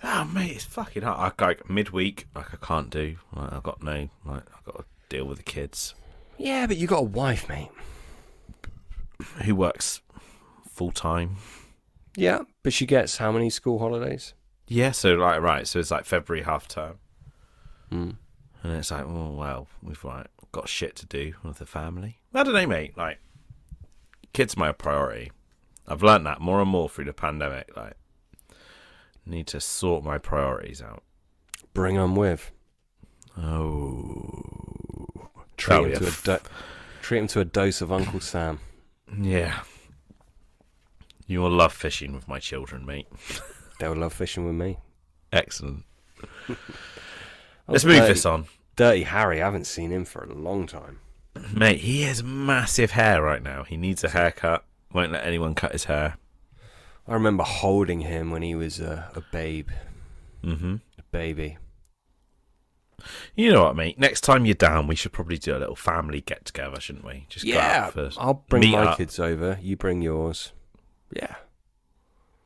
Oh, mate, it's fucking hard. Midweek, I can't do. I've got I've got to deal with the kids. Yeah, but you got a wife, mate. Who works full time. Yeah, but she gets how many school holidays? Yeah, so so it's February half term. Mm. And it's we've got shit to do with the family. I don't know, mate. Kids are my priority. I've learnt that more and more through the pandemic. Need to sort my priorities out. Bring them with. Oh, Treat him to a dose of Uncle Sam. Yeah. You will love fishing with my children, mate. They'll love fishing with me. Excellent. Let's move this on. Dirty Harry, I haven't seen him for a long time. Mate, he has massive hair right now. He needs a haircut. Won't let anyone cut his hair. I remember holding him when he was a babe. Mm-hmm. A baby. You know what, mate? Next time you're down, we should probably do a little family get together, shouldn't we? Just go out for I'll bring meet my up. kids over. You bring yours. Yeah.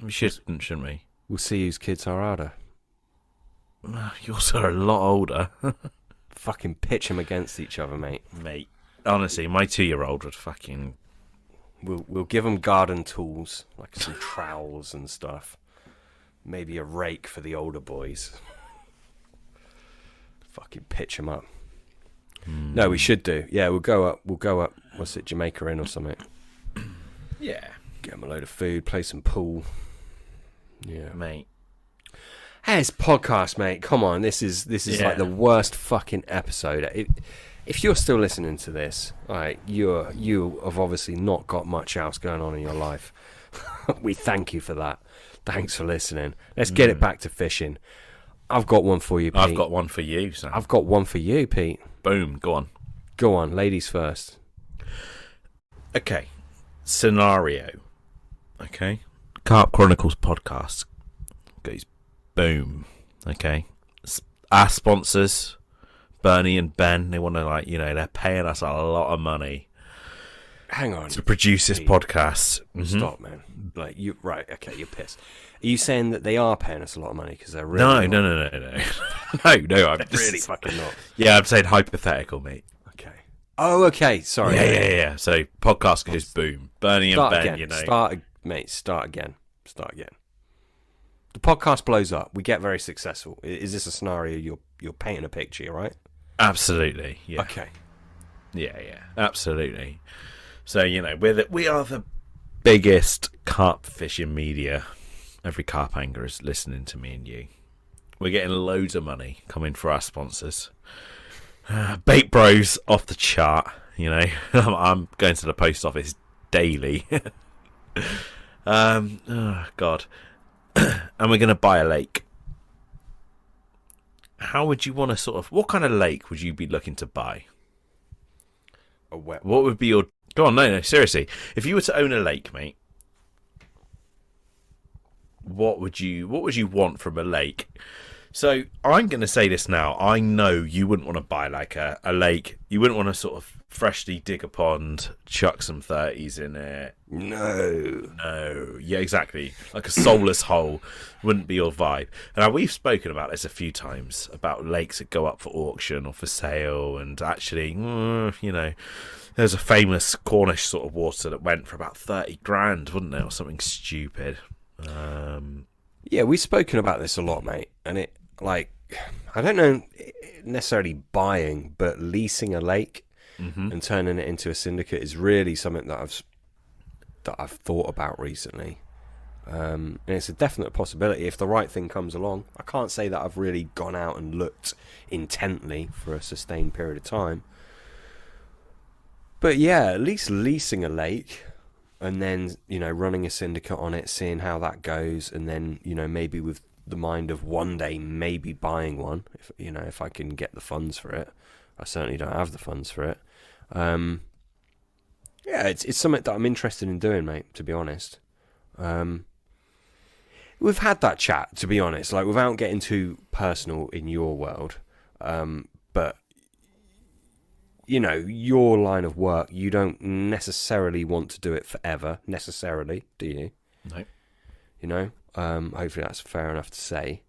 We shouldn't we? We'll see whose kids are harder. Yours are a lot older. Fucking pitch them against each other, mate. Mate, honestly, my 2-year-old would fucking... We'll give them garden tools, like some trowels and stuff. Maybe a rake for the older boys. Fucking pitch them up. No, we should do. Yeah, we'll go up. What's it, Jamaica Inn or something? Yeah. Get them a load of food, play some pool. Yeah, Mate. Hey, it's a podcast, mate. Come on, this is like the worst fucking episode. If you're still listening to this, like you have obviously not got much else going on in your life. We thank you for that. Thanks for listening. Let's get it back to fishing. I've got one for you, Pete. I've got one for you, Sam. I've got one for you, Pete. Boom, go on. Go on, ladies first. Okay, scenario. Okay, Carp Chronicles podcast goes boom. Okay, our sponsors, Bernie and Ben, they want to they're paying us a lot of money. Hang on. To produce this podcast. Mm-hmm. Stop, man. Like you, right? Okay, you're pissed. Are you saying that they are paying us a lot of money because they're really No. No, I'm really fucking not. Yeah, I'm saying hypothetical, mate. Okay. Oh, okay. Sorry. Yeah. So podcast goes boom. Bernie and Ben, again. Start again. The podcast blows up. We get very successful. Is this a scenario you're painting a picture, right? Absolutely. Yeah. Okay. Yeah. Absolutely. So we are the biggest carp fishing media. Every carp angler is listening to me and you. We're getting loads of money coming for our sponsors. Bait Bros off the chart. I'm going to the post office daily. Oh God. And we're going to buy a lake. How would you want to what kind of lake would you be looking to buy? A wet. What would be your... Go on, no, seriously. If you were to own a lake, mate, what would you want from a lake? So I'm going to say this now. I know you wouldn't want to buy like a lake. You wouldn't want to sort of freshly dig a pond, chuck some 30s in it. No. Yeah, exactly. Like a soulless hole wouldn't be your vibe. Now, we've spoken about this a few times, about lakes that go up for auction or for sale. And actually, there's a famous Cornish sort of water that went for about 30 grand, wouldn't there? Or something stupid. Yeah, we've spoken about this a lot, mate. And it, I don't know necessarily buying, but leasing a lake and turning it into a syndicate is really something that I've thought about recently. And it's a definite possibility if the right thing comes along. I can't say that I've really gone out and looked intently for a sustained period of time. But yeah, at least leasing a lake and then, running a syndicate on it, seeing how that goes, and then, maybe with the mind of one day maybe buying one, if I can get the funds for it. I certainly don't have the funds for it. Yeah, it's something that I'm interested in doing, mate, to be honest. We've had that chat, to be honest, without getting too personal in your world. But, your line of work, you don't necessarily want to do it forever, necessarily, do you? No. Hopefully that's fair enough to say.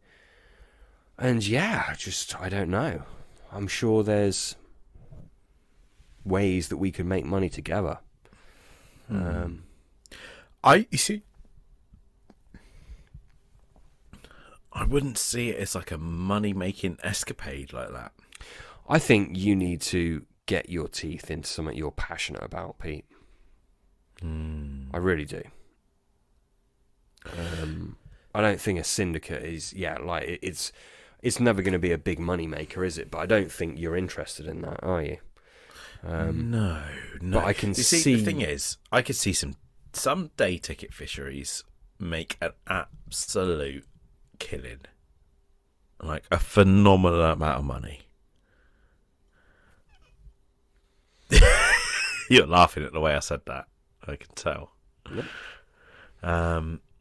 And yeah, I don't know. I'm sure there's ways that we can make money together. You see, I wouldn't see it as like a money-making escapade like that. I think you need to get your teeth into something you're passionate about, Pete. I really do. I don't think a syndicate is, it's never going to be a big money maker, is it? But I don't think you're interested in that, are you? No. But I can see. The thing is, I could see some day ticket fisheries make an absolute killing, like a phenomenal amount of money. You're laughing at the way I said that. I can tell.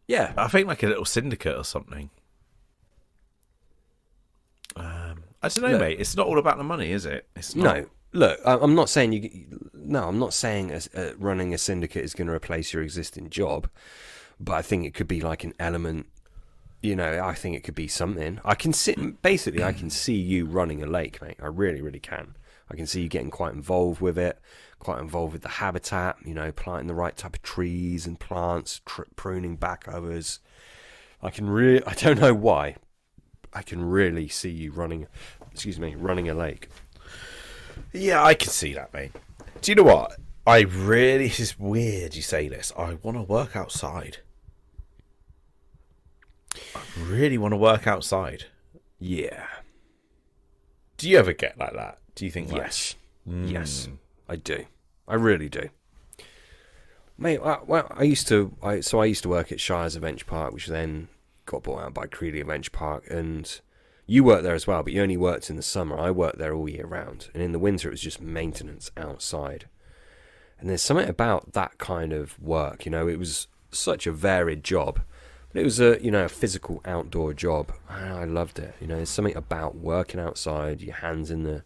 Yeah, I think like a little syndicate or something. I don't know, mate. It's not all about the money, is it? It's not. No. Look, I'm not saying I'm not saying running a syndicate is going to replace your existing job, but I think it could be like an element. I think it could be something. I can see you running a lake, mate. I really, really can. I can see you getting quite involved with it, quite involved with the habitat. Planting the right type of trees and plants, pruning back others. I don't know why. I can really see you running a lake. Yeah, I can see that, mate. Do you know what? This is weird you say this. I want to work outside. I really want to work outside. Yeah. Do you ever get like that? Do you think yes. Yes, I do. I really do. Mate, I used to work at Shires Adventure Park, which then got bought out by Creedy Adventure Park, and you worked there as well, but you only worked in the summer. I worked there all year round, and in the winter it was just maintenance outside. And there's something about that kind of work, it was such a varied job, but it was a physical outdoor job. I loved it. There's something about working outside, your hands in the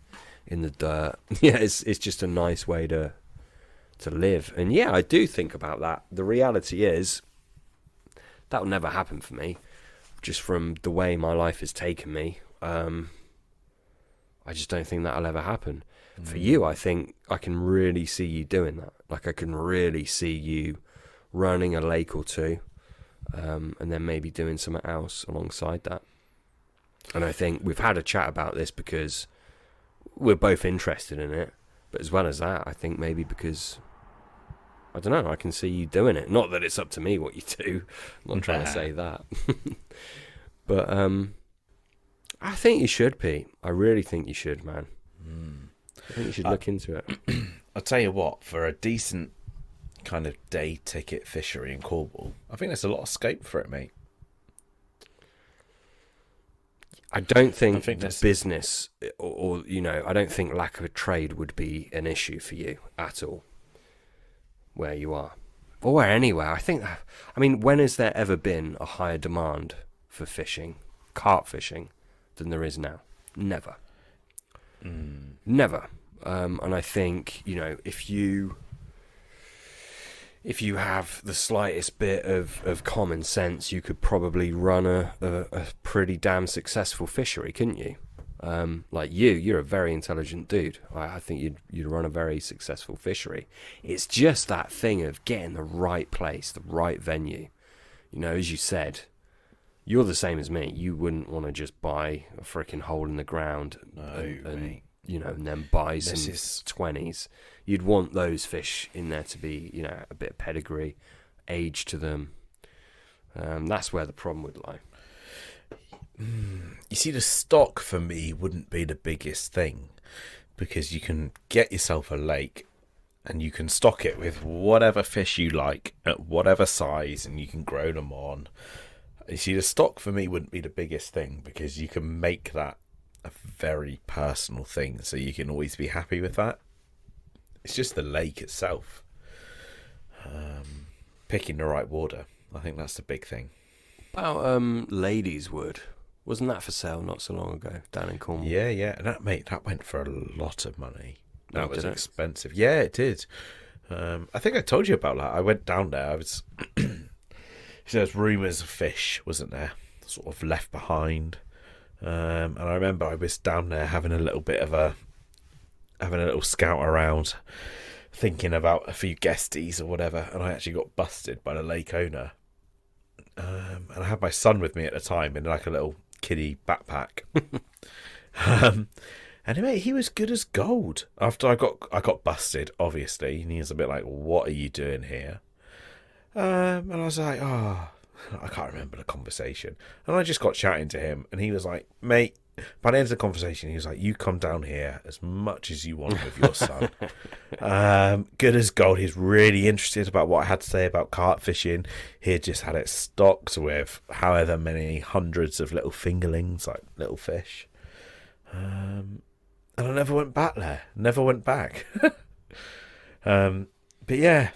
dirt. Yeah, it's just a nice way to live. And yeah, I do think about that. The reality is that will never happen for me, just from the way my life has taken me. I just don't think that'll ever happen. For you, I think I can really see you doing that. Like, I can really see you running a lake or two, and then maybe doing something else alongside that. And I think we've had a chat about this because we're both interested in it. But as well as that, I think maybe because, I don't know, I can see you doing it. Not that it's up to me what you do. I'm not trying to say that. But I think you should, Pete. I really think you should, man. I think you should look into it. I'll tell you what, for a decent kind of day ticket fishery in Cornwall, I think there's a lot of scope for it, mate. I don't think business or I don't think lack of a trade would be an issue for you at all where you are or anywhere. When has there ever been a higher demand for fishing, carp fishing, than there is now? Never. Never. And I think, if you have the slightest bit of common sense, you could probably run a pretty damn successful fishery, couldn't you? Like you're a very intelligent dude. I think you'd run a very successful fishery. It's just that thing of getting the right place, the right venue. As you said, you're the same as me. You wouldn't want to just buy a freaking hole in the ground and then buy some 20s. You'd want those fish in there to be, a bit of pedigree, age to them. That's where the problem would lie. You see, the stock for me wouldn't be the biggest thing, because you can get yourself a lake and you can stock it with whatever fish you like at whatever size, and you can grow them on. You see, the stock for me wouldn't be the biggest thing, because you can make that a very personal thing, so you can always be happy with that. It's just the lake itself. Picking the right water, I think that's the big thing. About Ladies Wood, wasn't that for sale not so long ago down in Cornwall? Yeah, and that went for a lot of money. That was expensive. It? Yeah, it did. I think I told you about that. I went down there. I was there's rumours of fish, wasn't there, sort of left behind. And I remember I was down there having a little scout around, thinking about a few guesties or whatever, and I actually got busted by the lake owner. And I had my son with me at the time in like a little kiddie backpack. Anyway, he was good as gold. After I got busted, obviously, and he was a bit like, "What are you doing here?" And I was like, "Oh, I can't remember the conversation." And I just got chatting to him, and he was like, "Mate," by the end of the conversation, he was like, "You come down here as much as you want with your son." Good as gold. He's really interested about what I had to say about carp fishing. He had just had it stocked with however many hundreds of little fingerlings, like little fish. And I never went back there. Never went back. But yeah,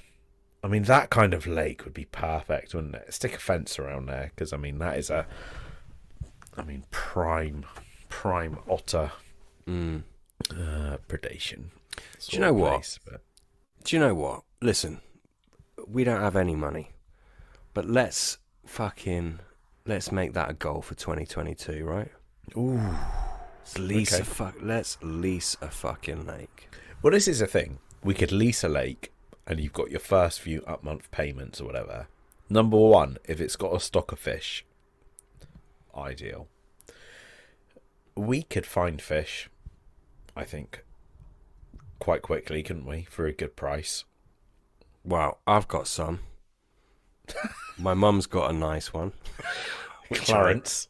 I mean, that kind of lake would be perfect, wouldn't it? Stick a fence around there, because, I mean, that is prime prime otter predation. Do you know what? Do you know what? Listen, we don't have any money, but let's make that a goal for 2022, right? Ooh. Let's lease a fucking lake. Well, this is a thing. We could lease a lake, and you've got your first few up-month payments or whatever. Number one, if it's got a stock of fish, ideal. We could find fish, I think, quite quickly, couldn't we, for a good price? Wow, I've got some. My mum's got a nice one. Clarence.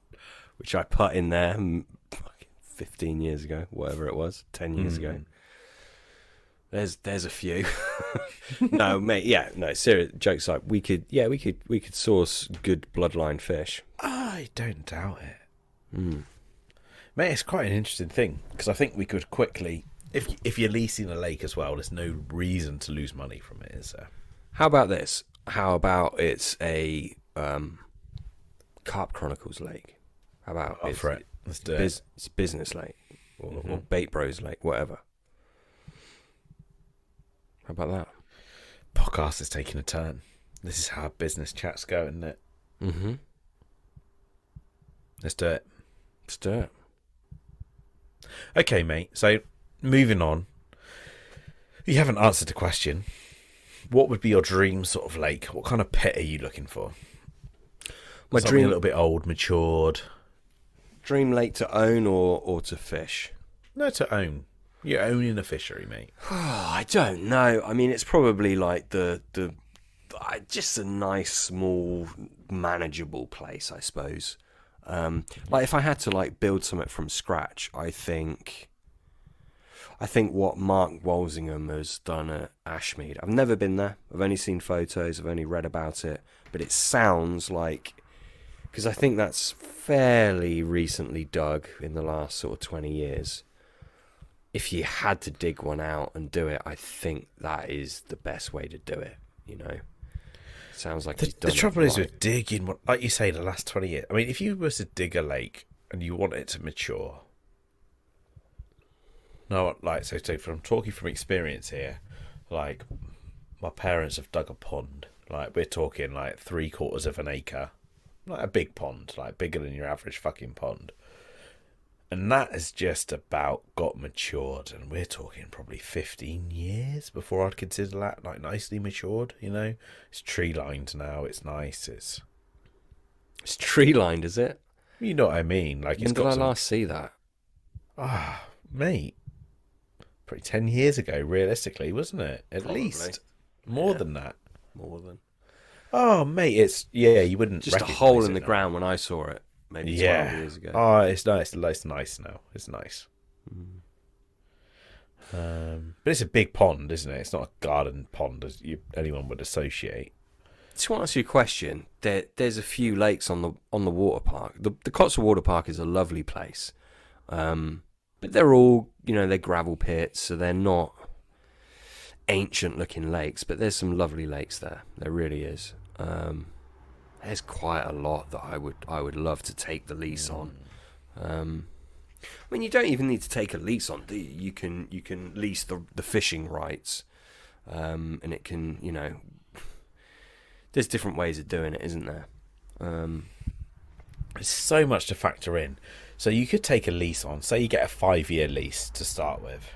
Which I put in there 15 years ago, whatever it was, 10 years ago. There's a few. No, mate, yeah, no, serious jokes aside, we could source good bloodline fish. I don't doubt it. Mate, it's quite an interesting thing, because I think we could quickly, if you're leasing a lake as well, there's no reason to lose money from it, is there? How about this? How about it's a Carp Chronicles lake? How about Let's do it. It's business lake or Bait Bros lake, whatever. How about that? Podcast is taking a turn. This is how business chats go, isn't it? Mm-hmm. Let's do it. Let's do it. Okay, mate. So, moving on. You haven't answered the question. What would be your dream sort of lake? What kind of pet are you looking for? My Something dream, a little bit old, matured. dream lake to own or to fish? No, to own. You're owning a fishery, mate. I don't know. I mean, it's probably like the just a nice, small, manageable place, I suppose. Like if I had to like build something from scratch, I think what Mark Walsingham has done at Ashmead. I've never been there. I've only seen photos. I've only read about it, but it sounds like, because I think that's fairly recently dug in the last sort of 20 years. If you had to dig one out and do it, I think that is the best way to do it, you know. Sounds like he's done the trouble it is right. with digging, like you say, the last 20 years. I mean, if you were to dig a lake and you want it to mature, no, like so from talking from experience here, like my parents have dug a pond. Like we're talking like 3/4 of an acre, like a big pond, like bigger than your average fucking pond. And that has just about got matured, and we're talking probably 15 years before I'd consider that like nicely matured, you know? It's tree lined now, it's nice, it's tree lined, is it? you know what I mean? Like When it's did got I some... last see that? Mate. Probably 10 years ago, realistically, wasn't it? At Probably. least. More than that. More than. Oh, mate, it's... Yeah, you wouldn't Just a recognise hole in it the now. ground when I saw it, maybe 12 Yeah. years ago. Oh, it's nice. It's nice now. It's nice. But it's a big pond, isn't it? It's not a garden pond as anyone would associate. Just want to ask you a question. There's a few lakes on the water park. The Cotswold Water Park is a lovely place, but they're all, you know, they're gravel pits, so they're not ancient looking lakes. But there's some lovely lakes there. There really is. There's quite a lot that I would love to take the lease on. I mean, you don't even need to take a lease on, do you? You can lease the fishing rights, and it can, you know. There's different ways of doing it, isn't there? There's so much to factor in. So you could take a lease on. Say you get a 5-year lease to start with.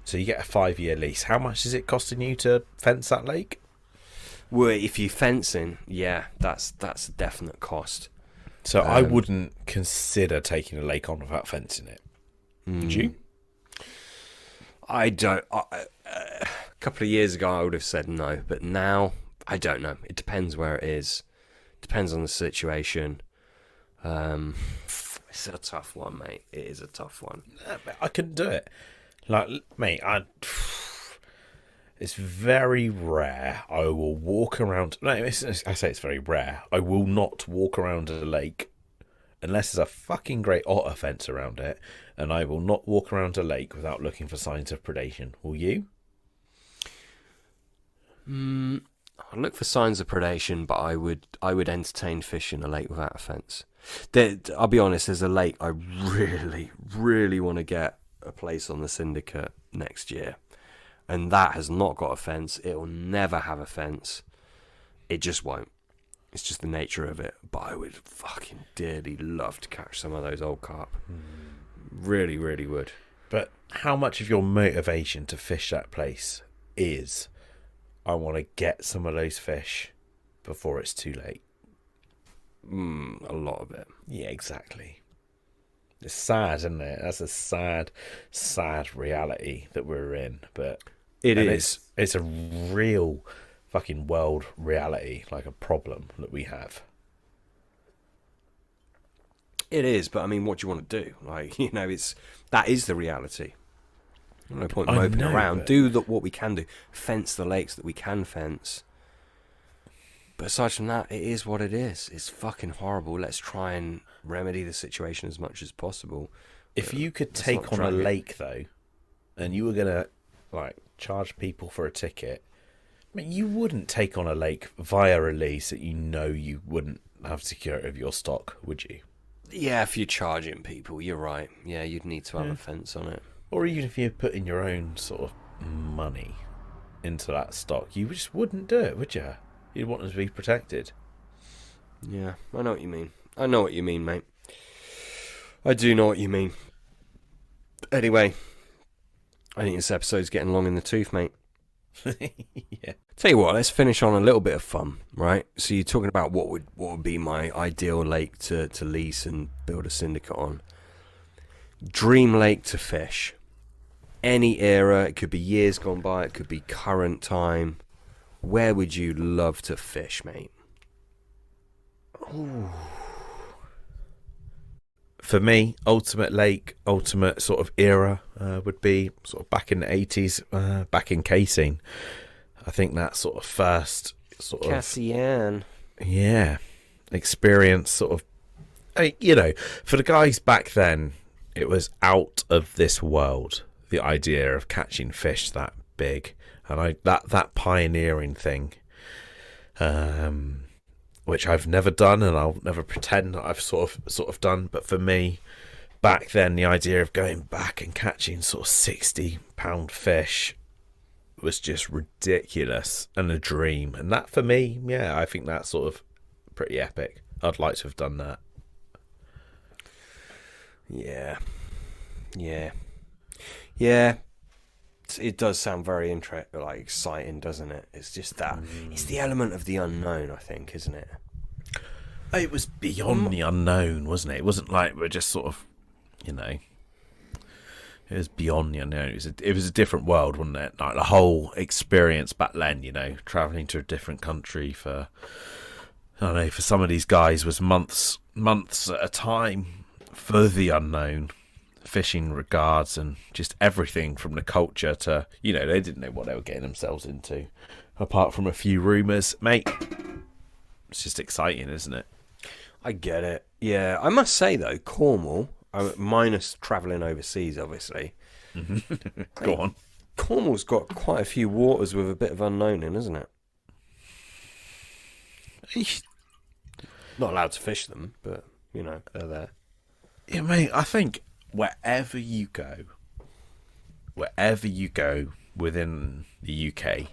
So you get a 5-year lease. How much is it costing you to fence that lake? Well, if you're fencing, yeah, that's a definite cost. So I wouldn't consider taking a lake on without fencing it. Would you? I don't. A couple of years ago, I would have said no, but now I don't know. It depends where it is. Depends on the situation. It's a tough one, mate. It is a tough one. I couldn't do it. Like, mate, it's very rare I will walk around... No, I say it's very rare. I will not walk around a lake unless there's a fucking great otter fence around it, and I will not walk around a lake without looking for signs of predation. Will you? I look for signs of predation, but I would entertain fishing a lake without a fence. I'll be honest, there's a lake I really, really want to get a place on the syndicate next year. And that has not got a fence. It'll never have a fence. It just won't. It's just the nature of it. But I would fucking dearly love to catch some of those old carp. Really, really would. But how much of your motivation to fish that place is, I want to get some of those fish before it's too late? A lot of it. Yeah, exactly. It's sad, isn't it? That's a sad, sad reality that we're in. But it is. It's a real fucking world reality, like a problem that we have. It is, but I mean, what do you want to do? Like, that is the reality. No point moping around. But... Do what we can do. Fence the lakes that we can fence. But aside from that, it is what it is. It's fucking horrible. Let's try and remedy the situation as much as possible. If you could take on a lake, though, and you were going to, like, charge people for a ticket, I mean, you wouldn't take on a lake via a lease that you know you wouldn't have security of your stock, would you? Yeah, if you're charging people, you're right. Yeah, you'd need to have a fence on it. Or even if you're putting your own sort of money into that stock, you just wouldn't do it, would you? You'd want them to be protected. Yeah, I know what you mean. I know what you mean, mate. I do know what you mean. Anyway, I think this episode's getting long in the tooth, mate. Yeah. Tell you what, let's finish on a little bit of fun, right? So you're talking about what would be my ideal lake to lease and build a syndicate on. Dream lake to fish. Any era, it could be years gone by, it could be current time. Where would you love to fish, mate? Ooh. For me, ultimate lake, ultimate sort of era would be sort of back in the 80s, back in casing. I think that sort of first sort Cassian. Yeah, experience sort of, for the guys back then, it was out of this world, the idea of catching fish that big. And that pioneering thing, which I've never done, and I'll never pretend that I've sort of done. But for me, back then, the idea of going back and catching sort of 60-pound fish was just ridiculous and a dream. And that for me, yeah, I think that's sort of pretty epic. I'd like to have done that. Yeah. It does sound very exciting, doesn't it? It's just that it's the element of the unknown, I think, isn't it? It was beyond the unknown, wasn't it? It wasn't like we're just sort of, it was beyond the unknown. It was a different world, wasn't it? Like the whole experience back then, traveling to a different country for, I don't know, for some of these guys was months at a time for the unknown. Fishing regards and just everything from the culture to, they didn't know what they were getting themselves into, apart from a few rumours. Mate, it's just exciting, isn't it? I get it. Yeah, I must say, though, Cornwall, minus travelling overseas, obviously. Go on. Cornwall's got quite a few waters with a bit of unknown in, isn't it? Not allowed to fish them, but, they're there. Yeah, mate, I think wherever you go within the UK,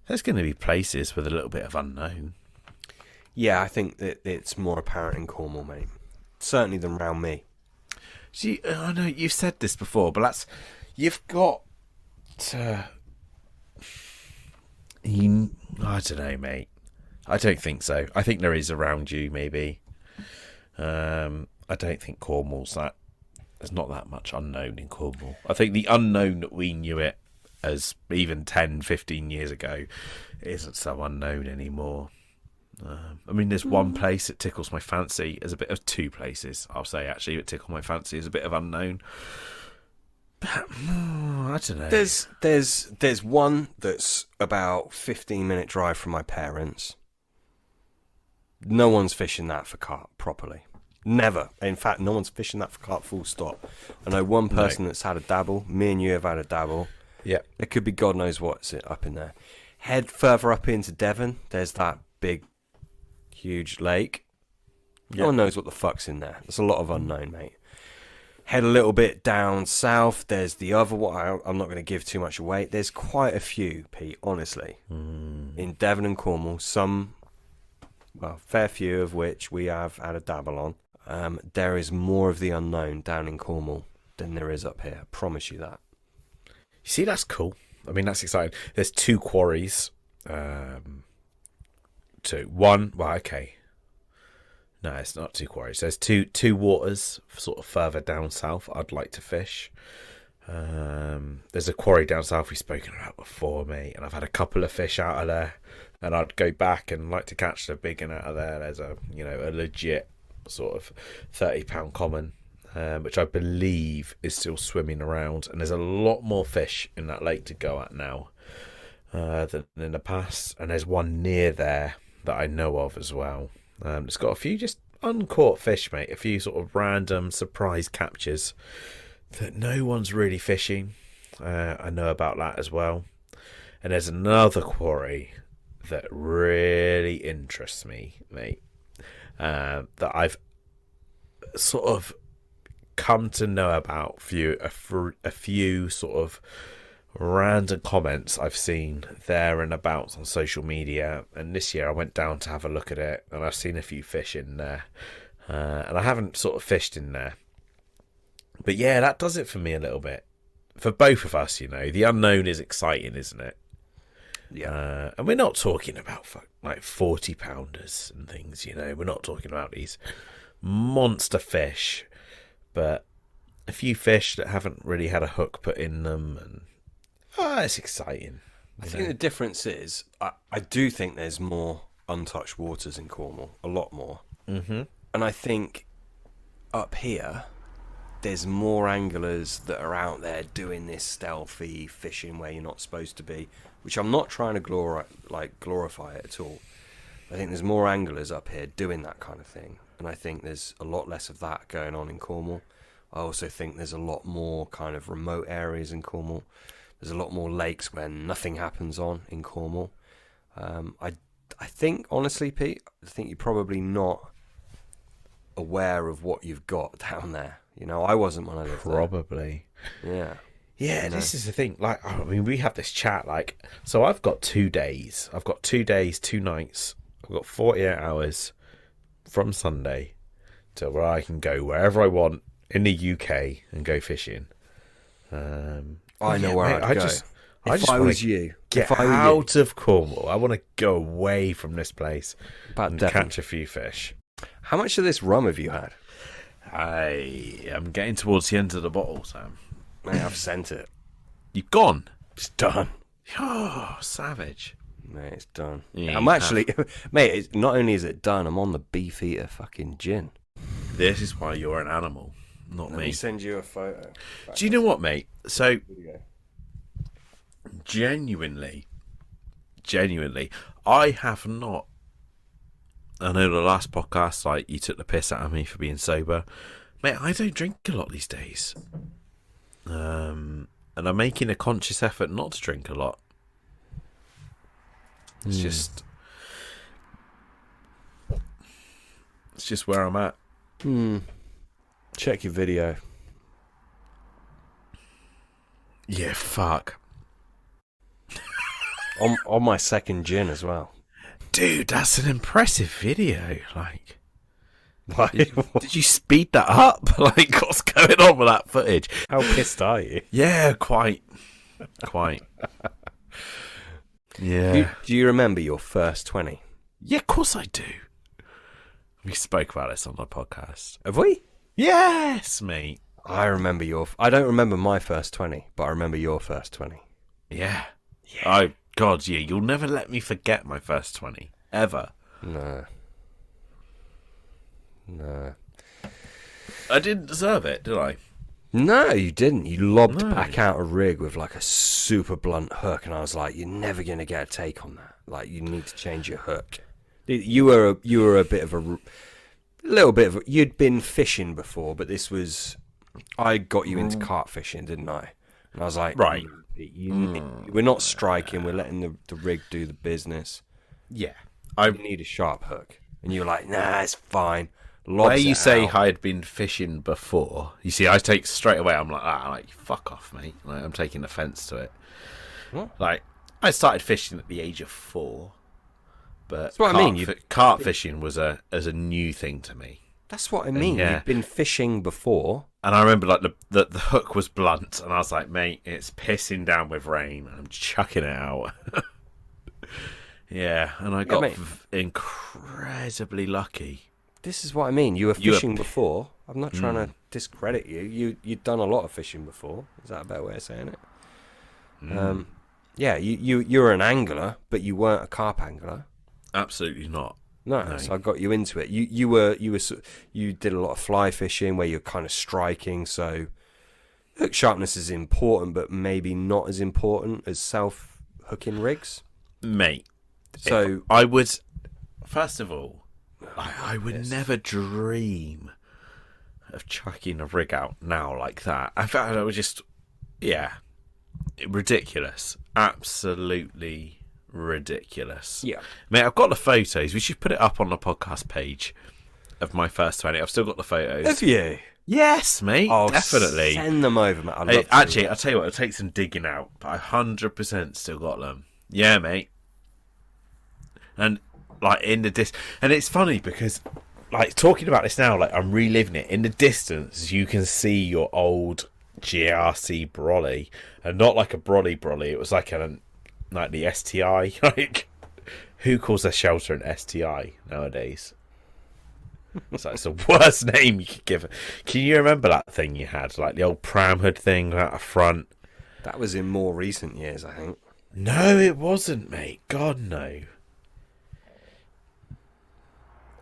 there's going to be places with a little bit of unknown. Yeah, I think that it's more apparent in Cornwall, mate. Certainly than round me. See, I know you've said this before, but you've got to... I don't know, mate. I don't think so. I think there is around you, maybe. I don't think Cornwall's that... There's not that much unknown in Cornwall. I think the unknown that we knew it as even 10, 15 years ago isn't so unknown anymore. I mean, there's one place that tickles my fancy. There's a bit of two places, I'll say, actually, that tickle my fancy as a bit of unknown. But, I don't know. There's one that's about 15-minute drive from my parents. No one's fishing that for carp properly. Never. In fact, no one's fishing that for carp, full stop. I know one person that's had a dabble. Me and you have had a dabble. Yeah. There could be God knows what's up in there. Head further up into Devon. There's that big, huge lake. No one knows what the fuck's in there. There's a lot of unknown, mate. Head a little bit down south. There's the other one. I'm not going to give too much away. There's quite a few, Pete, honestly. In Devon and Cornwall. Some, well, fair few of which we have had a dabble on. There is more of the unknown down in Cornwall than there is up here. I promise you that. You see, that's cool. I mean, that's exciting. There's 2 quarries. One. Well, okay. No, it's not 2 quarries. There's two waters sort of further down south I'd like to fish. There's a quarry down south we've spoken about before, mate, and I've had a couple of fish out of there, and I'd go back and like to catch the big one out of there. There's a legit sort of 30-pound common, which I believe is still swimming around, and there's a lot more fish in that lake to go at now than in the past, and there's one near there that I know of as well. It's got a few just uncaught fish, mate. A few sort of random surprise captures that no one's really fishing. I know about that as well. And there's another quarry that really interests me, mate. That I've sort of come to know about a few sort of random comments I've seen there and about on social media, and this year I went down to have a look at it, and I've seen a few fish in there, and I haven't sort of fished in there, but yeah, that does it for me a little bit. For both of us, the unknown is exciting, isn't it? Yeah. And we're not talking about like 40-pounders and things, we're not talking about these monster fish, but a few fish that haven't really had a hook put in them, and it's exciting. I think the difference is, I do think there's more untouched waters in Cornwall, a lot more. Mm-hmm. And I think up here, there's more anglers that are out there doing this stealthy fishing where you're not supposed to be, which I'm not trying to glorify it at all. I think there's more anglers up here doing that kind of thing, and I think there's a lot less of that going on in Cornwall. I also think there's a lot more kind of remote areas in Cornwall. There's a lot more lakes where nothing happens on in Cornwall. I think, honestly, Pete, I think you're probably not aware of what you've got down there. I wasn't when I lived there. Probably. Yeah. Yeah, this is the thing. Like, I mean, we have this chat. Like, so I've got 2 days. I've got 2 days, 2 nights. I've got 48 hours from Sunday to where I can go wherever I want in the UK and go fishing. I know where I'd go. If I was you, Get out of Cornwall. I want to go away from this place and Devon. catch a few fish. How much of this rum have you had? I am getting towards the end of the bottle, Sam. Mate, I've sent it. You've gone? It's done. Oh, savage. Mate, it's done. Yeah, I'm actually... Mate, not only is it done, I'm on the Beefeater fucking gin. This is why you're an animal, not Let me. me send you a photo. Do you know what, mate? So, genuinely, I have not. I know the last podcast, like, you took the piss out of me for being sober. Mate, I don't drink a lot these days. And I'm making a conscious effort not to drink a lot. It's just where I'm at. Check your video. Yeah, fuck. on my second gin as well. Dude, that's an impressive video. Like, Why? did you speed that up? Like, what's going on with that footage? How pissed are you? Yeah, quite. Yeah. Do you remember your first 20? Yeah, of course I do. We spoke about this on the podcast. Have we? Yes, mate. I remember I don't remember my first 20, but I remember your first 20. Yeah. God, yeah, you'll never let me forget my first 20. Ever. No. I didn't deserve it, did I? No, you didn't. You lobbed back out a rig with like a super blunt hook, and I was like, "You're never gonna get a take on that. Like, you need to change your hook." You were a bit of a little bit of. You'd been fishing before, but this was. I got you into carp fishing, didn't I? And I was like, Right. We're not striking. We're letting the rig do the business. Yeah. You need a sharp hook. And you were like, nah, it's fine. Where Lobs you it say out. I had been fishing before, you see, I take straight away. I'm like, fuck off, mate. Like, I'm taking offence to it. What? Like, I started fishing at the age of 4, but That's what I mean. Carp fishing was a new thing to me. That's what I mean. yeah. You've been fishing before. And I remember like the hook was blunt, and I was like, mate, it's pissing down with rain, and I'm chucking it out. Yeah, and I got incredibly lucky. This is what I mean. You were fishing before. I'm not trying to discredit you. You'd done a lot of fishing before. Is that a better way of saying it? Yeah, you were an angler, but you weren't a carp angler. Absolutely not. No, so I got you into it. You did a lot of fly fishing where you're kind of striking. So hook sharpness is important, but maybe not as important as self hooking rigs, mate. So I would, first of all, I would never dream of chucking a rig out now like that. I found it was just, ridiculous. Absolutely ridiculous. Yeah. Mate, I've got the photos. We should put it up on the podcast page of my first 20. I've still got the photos. Have you? Yes, mate. Oh, definitely. Send them over, mate. Actually, I'll tell you what, it'll take some digging out, but I 100% still got them. Yeah, mate. And like in the and it's funny because like talking about this now, like I'm reliving it. In the distance, you can see your old GRC brolly, and not like a brolly. It was like the STI. Like, who calls their shelter an STI nowadays? It's like, it's the worst name you could give it. Can you remember that thing you had, like the old pram hood thing out the front? That was in more recent years, I think. No, it wasn't, mate. God, no.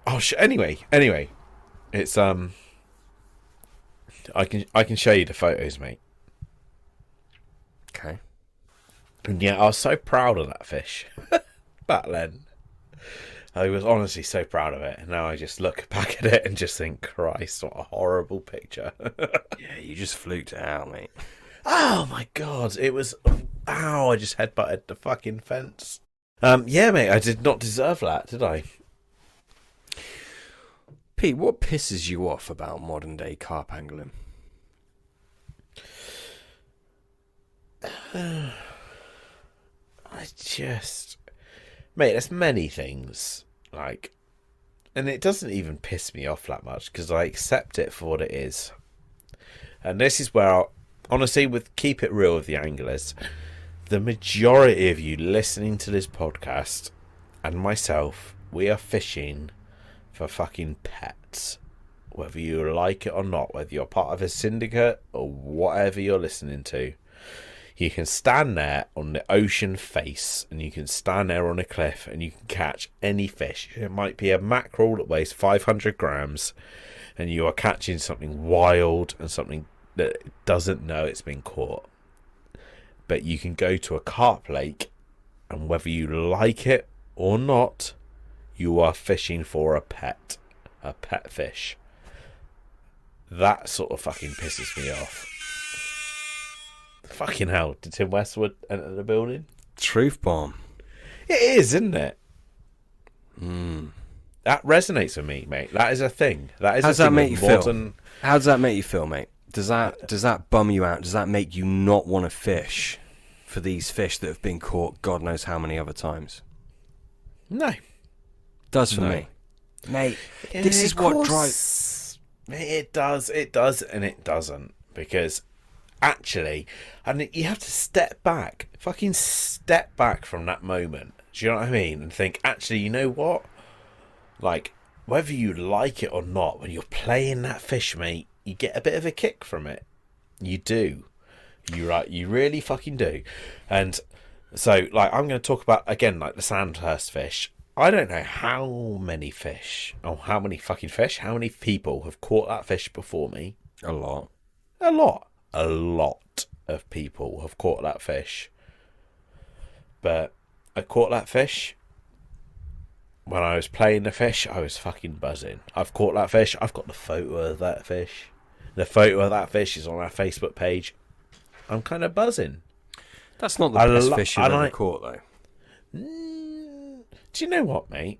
Oh, anyway, it's I can show you the photos, mate. Okay. And yeah, I was so proud of that fish back then. I was honestly so proud of it, and now I just look back at it and just think, Christ, what a horrible picture. Yeah, you just fluked it out, mate. Oh my God, it was. Ow! I just headbutted the fucking fence. Yeah, mate, I did not deserve that, did I? Pete, what pisses you off about modern day carp angling? Mate, there's many things, like, and it doesn't even piss me off that much because I accept it for what it is. And this is where, honestly, keep it real with the anglers, the majority of you listening to this podcast and myself, we are fishing for fucking pets, whether you like it or not, whether you're part of a syndicate or whatever you're listening to. You can stand there on the ocean face, and you can stand there on a cliff, and you can catch any fish. It might be a mackerel that weighs 500 grams, and you are catching something wild and something that doesn't know it's been caught. But you can go to a carp lake, and whether you like it or not, you are fishing for a pet fish. That sort of fucking pisses me off. Fucking hell, did Tim Westwood enter the building? Truth bomb. It is, isn't it? That resonates with me, mate. That is a thing. That is. How does a that thing make you feel? How does that make you feel, mate? Does that bum you out? Does that make you not want to fish for these fish that have been caught God knows how many other times? No. Does for me. Mate, this is what drives... It does, and it doesn't. Because, actually, and you have to step back. Fucking step back from that moment. Do you know what I mean? And think, actually, you know what? Like, whether you like it or not, when you're playing that fish, mate, you get a bit of a kick from it. You do. You really fucking do. And so, like, I'm going to talk about, again, like, the Sandhurst fish. I don't know how many fish, or how many fucking fish, how many people have caught that fish before me. A lot. A lot of people have caught that fish. But I caught that fish. When I was playing the fish, I was fucking buzzing. I've caught that fish. I've got the photo of that fish. The photo of that fish is on our Facebook page. I'm kind of buzzing. That's not the best fish you've ever caught, though. Do you know what, mate?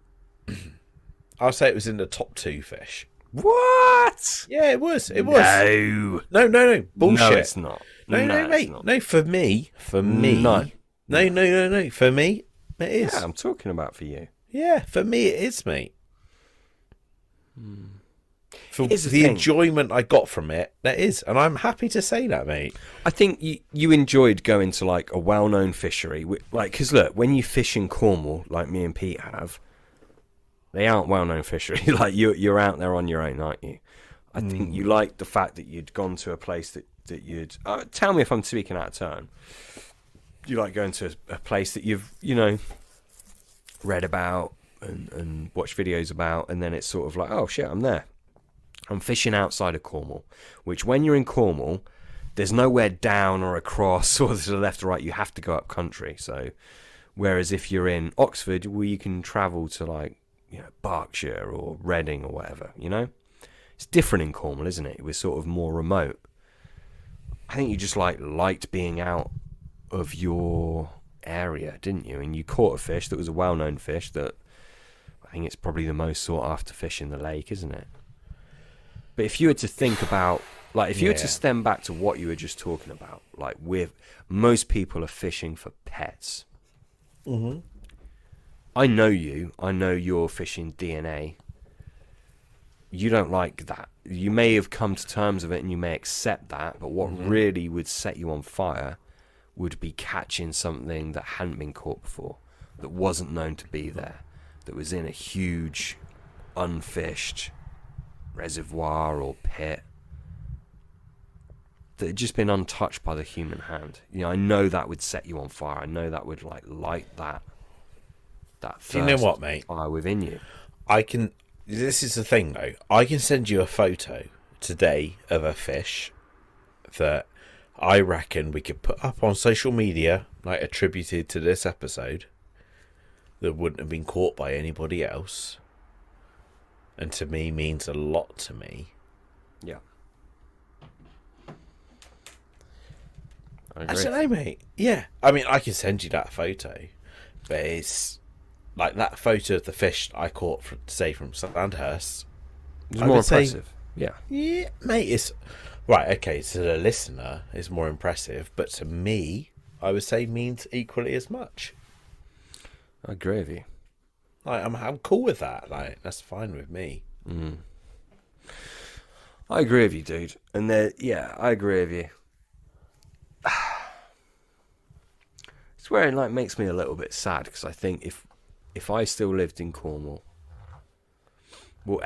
I'll say it was in the top 2 fish. What? Yeah, it was. It was. No. Bullshit. No, it's not. No, mate. No, for me. No. No. For me, it is. Yeah, I'm talking about for you. Yeah, for me, it is, mate. For Here's the enjoyment I got from it, that is. And I'm happy to say that, mate. I think you enjoyed going to, like, a well-known fishery. Like, because, look, when you fish in Cornwall, like me and Pete have, they aren't well-known fishery. Like, you're out there on your own, aren't you? I think you liked the fact that you'd gone to a place that you'd... tell me if I'm speaking out of turn. You like going to a place that you've, read about and watched videos about, and then it's sort of like, oh, shit, I'm there. I'm fishing outside of Cornwall, which when you're in Cornwall, there's nowhere down or across or to the left or right. You have to go up country. So, whereas if you're in Oxford, well, you can travel to, like, Berkshire or Reading or whatever, It's different in Cornwall, isn't it? It was sort of more remote. I think you just liked being out of your area, didn't you? And you caught a fish that was a well-known fish that I think it's probably the most sought-after fish in the lake, isn't it? But if you were to think about, like, if you were to stem back to what you were just talking about, like, most people are fishing for pets. Mm-hmm. I know you. I know your fishing DNA. You don't like that. You may have come to terms with it and you may accept that, but what really would set you on fire would be catching something that hadn't been caught before, that wasn't known to be there, that was in a huge, unfished reservoir or pit, that had just been untouched by the human hand. I know that would set you on fire. I know that would light that thirst. Do you know what, mate? Fire within you. This is the thing, though. I can send you a photo today of a fish that I reckon we could put up on social media, like attributed to this episode, that wouldn't have been caught by anybody else. And to me, means a lot to me. Yeah. I don't know, mate. Yeah. I mean, I can send you that photo, but it's like that photo of the fish I caught, from Sandhurst. It was more impressive. Yeah. Yeah, mate. It's right. Okay, to the listener, it's more impressive, but to me, I would say means equally as much. I agree with you. Like, I'm cool with that. Like, that's fine with me. I agree with you, dude. And I agree with you. It's where it makes me a little bit sad, because I think if I still lived in Cornwall, well,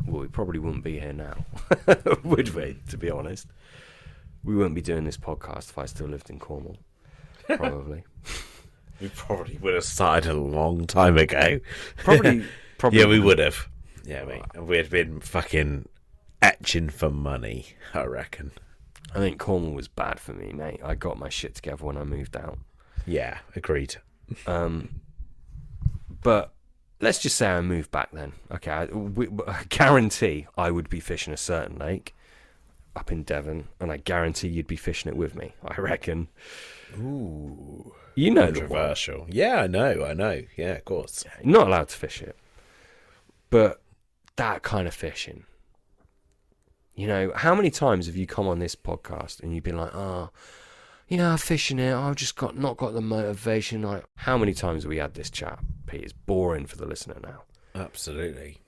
we probably wouldn't be here now, would we? To be honest, we wouldn't be doing this podcast if I still lived in Cornwall. Probably. We probably would have started a long time ago. Probably. Yeah, we would have. Yeah, mate. We'd been fucking etching for money, I reckon. I think Cornwall was bad for me, mate. I got my shit together when I moved out. Yeah, agreed. But let's just say I moved back then. Okay, I guarantee I would be fishing a certain lake up in Devon, and I guarantee you'd be fishing it with me, I reckon. Ooh. You know, controversial. Yeah, I know. Yeah, of course. You're not allowed to fish it. But that kind of fishing. How many times have you come on this podcast and you've been like, I'm fishing it, I've just not got the motivation. Like, how many times have we had this chat, Pete? It's boring for the listener now. Absolutely.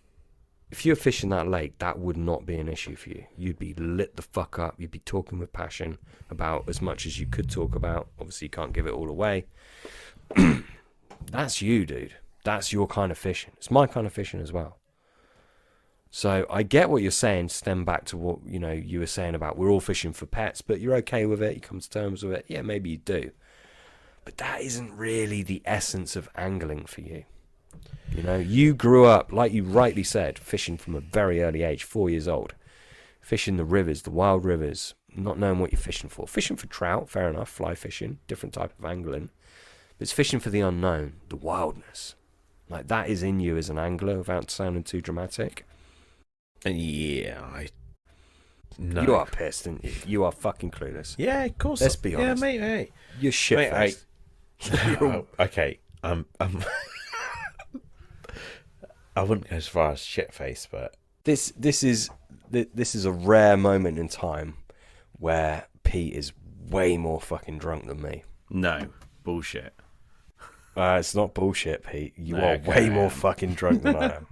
If you're fishing that lake, that would not be an issue for you. You'd be lit the fuck up. You'd be talking with passion about as much as you could talk about. Obviously, you can't give it all away. That's you, dude. That's your kind of fishing. It's my kind of fishing as well. So I get what you're saying, stem back to what you were saying about we're all fishing for pets, but you're okay with it, you come to terms with it. Yeah, maybe you do. But that isn't really the essence of angling for you. You grew up, like you rightly said, fishing from a very early age, 4 years old. Fishing the rivers, the wild rivers, not knowing what you're fishing for. Fishing for trout, fair enough, fly fishing, different type of angling. But it's fishing for the unknown, the wildness. Like, that is in you as an angler, without sounding too dramatic. And yeah, No. You are pissed, and you are fucking clueless. Yeah, of course. Let's be honest. Yeah, mate. You're shit faced. Okay. I wouldn't go as far as shit face, but This is a rare moment in time where Pete is way more fucking drunk than me. No. Bullshit. It's not bullshit, Pete. You are Okay. way more fucking drunk than I am.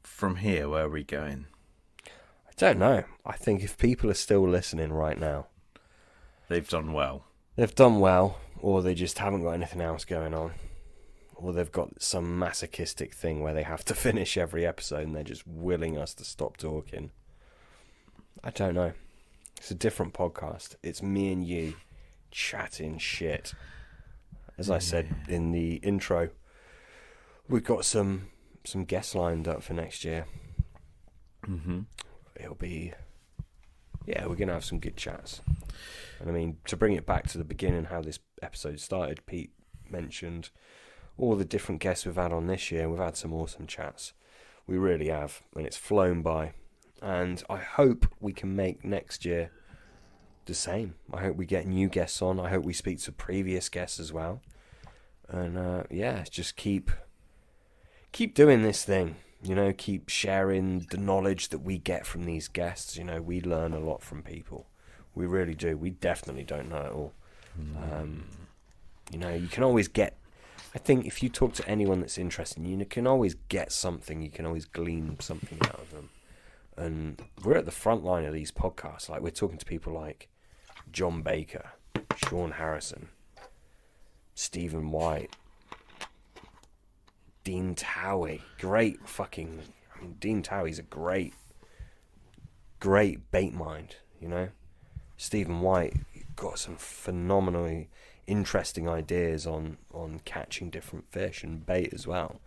From here, where are we going? I don't know. I think if people are still listening right now, They've done well. they've done well, or they just haven't got anything else going on, or they've got some masochistic thing where they have to finish every episode and they're just willing us to stop talking. I don't know. It's a different podcast. It's me and you chatting shit. As I said in the intro, we've got some guests lined up for next year. Mm-hmm. It'll be... Yeah, we're going to have some good chats. And I mean, to bring it back to the beginning, how this episode started, Pete mentioned all the different guests we've had on this year. We've had some awesome chats. We really have. And it's flown by. And I hope we can make next year the same. I hope we get new guests on. I hope we speak to previous guests as well. And yeah, just keep doing this thing. You know, keep sharing the knowledge that we get from these guests. You know, we learn a lot from people. We really do. We definitely don't know it all. You know, you can always get... I think if you talk to anyone that's interested, you can always get something. You can always glean something out of them. And we're at the front line of these podcasts. Like, we're talking to people like John Baker, Sean Harrison, Stephen White, Dean Towie. Great fucking... I mean, Dean Towie's a great bait mind, you know? Stephen White got some phenomenally interesting ideas on catching different fish and bait as well.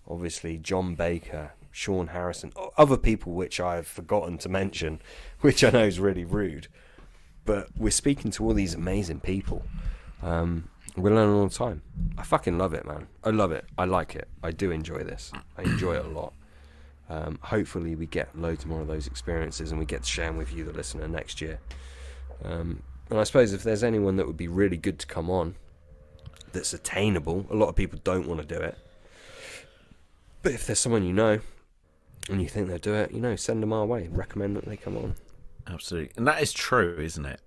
Obviously, John Baker, Sean Harrison, other people which I've forgotten to mention, which I know is really rude. But we're speaking to all these amazing people. We're learning all the time. I fucking love it, man. I love it. I like it. I do enjoy this. I enjoy it a lot. Hopefully we get loads more of those experiences and we get to share them with you, the listener, next year. And I suppose if there's anyone that would be really good to come on, that's attainable, a lot of people don't want to do it. But if there's someone you know, and you think they'll do it, you know, send them our way. Recommend that they come on. Absolutely. And that is true, isn't it?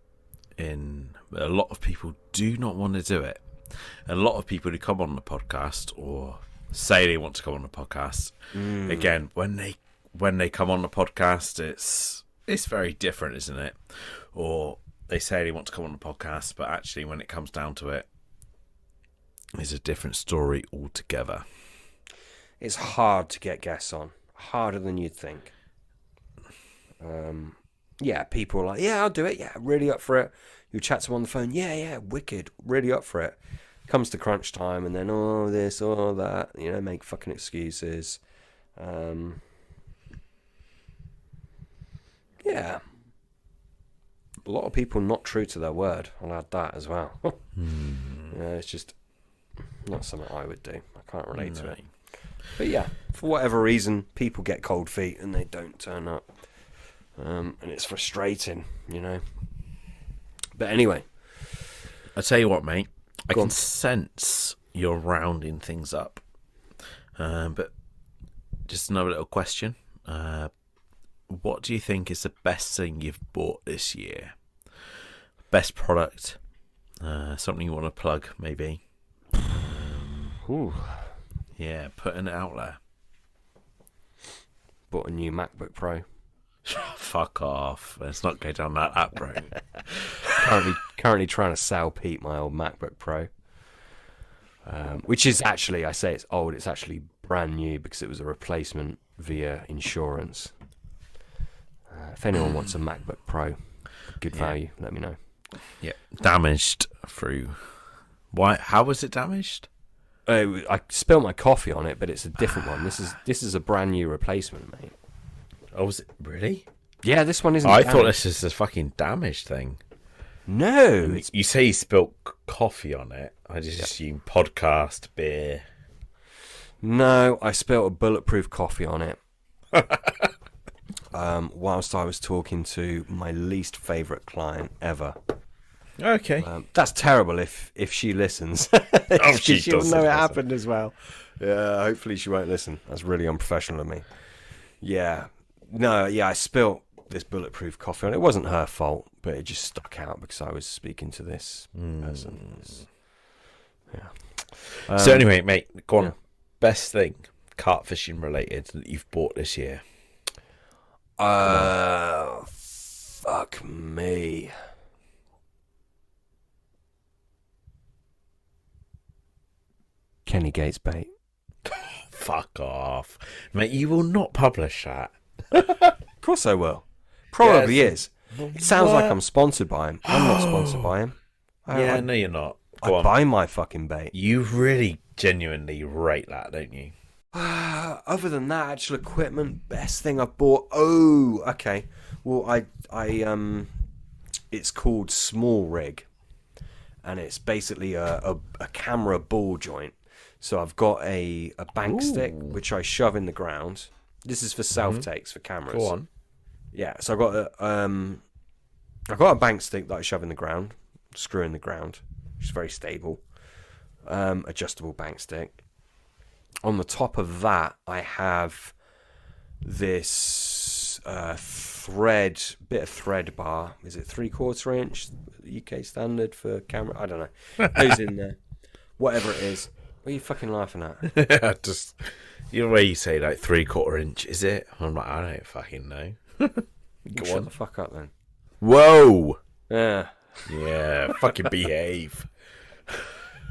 A lot of people do not want to do it. A lot of people who come on the podcast or say they want to come on the podcast, again, when they come on the podcast, it's very different, isn't it? Or they say they want to come on the podcast, but actually when it comes down to it, it's a different story altogether. It's hard to get guests on. Harder than you'd think. Yeah, people are like, yeah, I'll do it. Yeah, really up for it. You chat to them on the phone. Yeah, wicked. Really up for it. Comes to crunch time and then, oh, this, oh, that. You know, make fucking excuses. Yeah. A lot of people not true to their word. I'll add that as well. Yeah, it's just not something I would do. I can't relate to it. But yeah, for whatever reason, people get cold feet and they don't turn up. And it's frustrating, you know. But anyway. I tell you what, mate. I Go can on. sense you're rounding things up. But just another little question. What do you think is the best thing you've bought this year? Best product? Something you want to plug, maybe? Ooh. Yeah, putting it out there. Bought a new MacBook Pro. Fuck off. Let's not go down that road. Currently trying to sell Pete my old MacBook Pro. Which is actually, I say it's old, it's actually brand new because it was a replacement via insurance. If anyone wants a MacBook Pro, good value, let me know. Yeah, damaged through... Why? How was it damaged? I spilled my coffee on it, but it's a different one. This is a brand new replacement, mate. Oh, was it really? Yeah, this one isn't I damaged. thought this was a fucking damaged thing. No, it's... You say you spilt coffee on it. I just assume podcast, beer. No, I spilled a bulletproof coffee on it. whilst I was talking to my least favourite client ever. Okay. That's terrible if she listens. Oh, She'll know it happened as well. Yeah, hopefully she won't listen. That's really unprofessional of me. Yeah. No, yeah, I spilt this bulletproof coffee on. It wasn't her fault, but it just stuck out because I was speaking to this person. Yeah. So anyway, mate, go on. Yeah. Best thing carp fishing related that you've bought this year? Fuck me. Kenny Gates bait. Fuck off. Mate, you will not publish that. Of course I will. Probably Yes. is. It sounds like What? I'm sponsored by him. I'm not sponsored by him. Yeah, no, you're not. I Go on. buy my fucking bait. You really genuinely rate that, don't you? Other than that, actual equipment, best thing I've bought. Oh, okay. Well, it's called Small Rig, and it's basically a camera ball joint. So I've got a bank stick which I shove in the ground. This is for self takes for cameras. Go on. Yeah, so I've got a bank stick that I shove in the ground, screw in the ground, which is very stable. Adjustable bank stick. On the top of that, I have this bit of thread bar. Is it 3/4 inch? UK standard for camera? I don't know. Goes in there. Whatever it is. What are you fucking laughing at? Just the way you say like 3/4 inch, is it? I'm like, I don't fucking know. Shut the fuck up then. Whoa. Yeah. Yeah, fucking behave.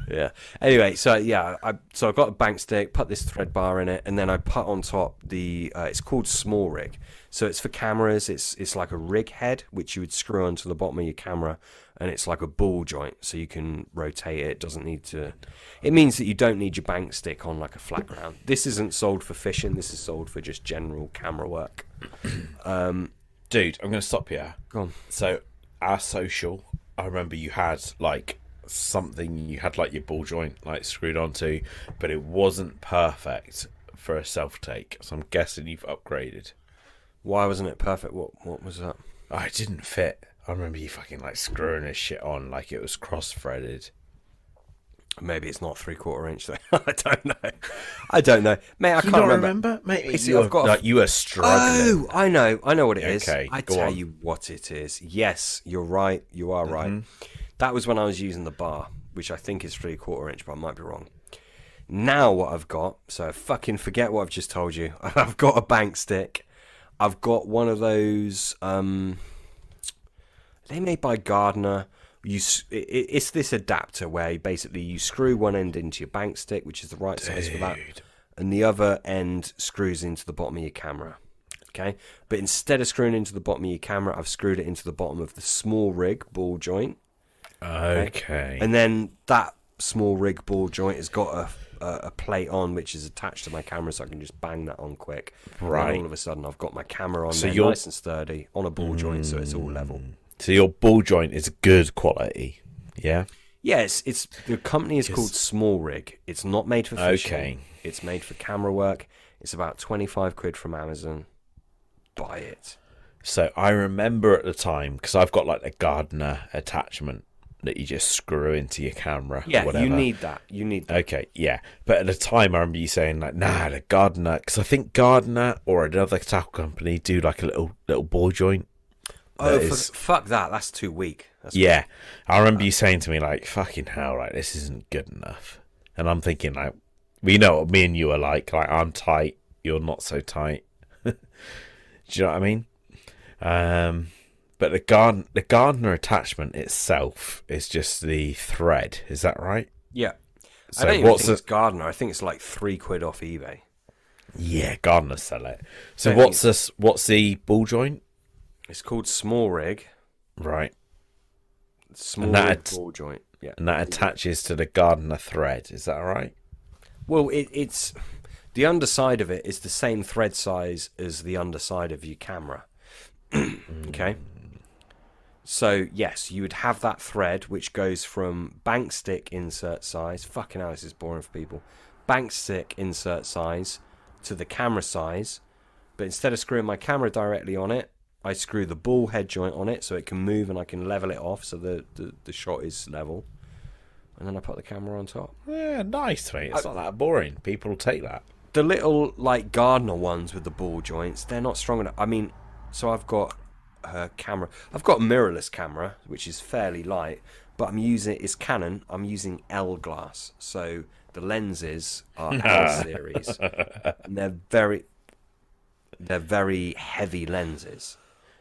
Yeah. Anyway, so yeah, I've got a bank stick, put this thread bar in it, and then I put on top the. It's called Small Rig, so it's for cameras. It's like a rig head which you would screw onto the bottom of your camera, and it's like a ball joint, so you can rotate it. It doesn't need to. It means that you don't need your bank stick on like a flat ground. This isn't sold for fishing. This is sold for just general camera work. Dude, I'm going to stop you. Go on. So, our social, I remember you had like something, you had like your ball joint like screwed onto, but it wasn't perfect for a self take. So, I'm guessing you've upgraded. Why wasn't it perfect? What was that? Oh, it didn't fit. I remember you fucking like screwing this shit on like it was cross threaded. Maybe it's not 3/4 inch though. I don't know, mate. I You can't don't remember. Mate, Basically, you I've got like you were struggling. Oh, I know what it is. Okay, I go tell on. you what it is. Yes, you're right. You are right. That was when I was using the bar, which I think is 3/4 inch, but I might be wrong. Now what I've got, so fucking forget what I've just told you. I've got a bank stick. I've got one of those. They made by Gardner. It's this adapter where basically you screw one end into your bank stick, which is the right size for that, and the other end screws into the bottom of your camera. Okay, but instead of screwing into the bottom of your camera, I've screwed it into the bottom of the Small Rig ball joint. Okay. And then that Small Rig ball joint has got a plate on which is attached to my camera, so I can just bang that on quick. Right. And all of a sudden, I've got my camera on So there, you're- nice and sturdy, on a ball joint, so it's all level. So your ball joint is good quality, yeah? Yes, it's the company is called Small Rig. It's not made for fishing. Okay. It's made for camera work. It's about 25 quid from Amazon. Buy it. So I remember at the time, because I've got like a Gardner attachment that you just screw into your camera. Yeah, or whatever. you need that. Okay, yeah. But at the time, I remember you saying like, nah, the Gardner, because I think Gardner or another tackle company do like a little ball joint. Oh, that is- fuck that. That's too weak. That's Yeah, I remember you saying to me like, fucking hell, like this isn't good enough. And I'm thinking like, we know what me and you are like I'm tight, you're not so tight. Do you know what I mean? But the Gardner attachment itself is just the thread. Is that right? Yeah. So I don't even what's think it's Gardner. I think it's like £3 off eBay. Yeah, Gardner sell it. So Don't what's this? What's the ball joint? It's called Small Rig. Right, Small And that Rig att- ball joint. Yeah. and that attaches to the Gardner thread. Is that right? Well, it's the underside of it is the same thread size as the underside of your camera. Okay. So yes, you would have that thread which goes from bank stick insert size. Fucking hell, this is boring for people. Bank stick insert size to the camera size, But instead of screwing my camera directly on it, I screw the ball head joint on it so it can move and I can level it off so the shot is level. And then I put the camera on top. Yeah, nice, mate. It's not that boring. People will take that. The little, like, Gardner ones with the ball joints, they're not strong enough. I mean, so I've got a camera. I've got a mirrorless camera, which is fairly light, but it's Canon. I'm using L glass. So the lenses are L series. And they're very heavy lenses.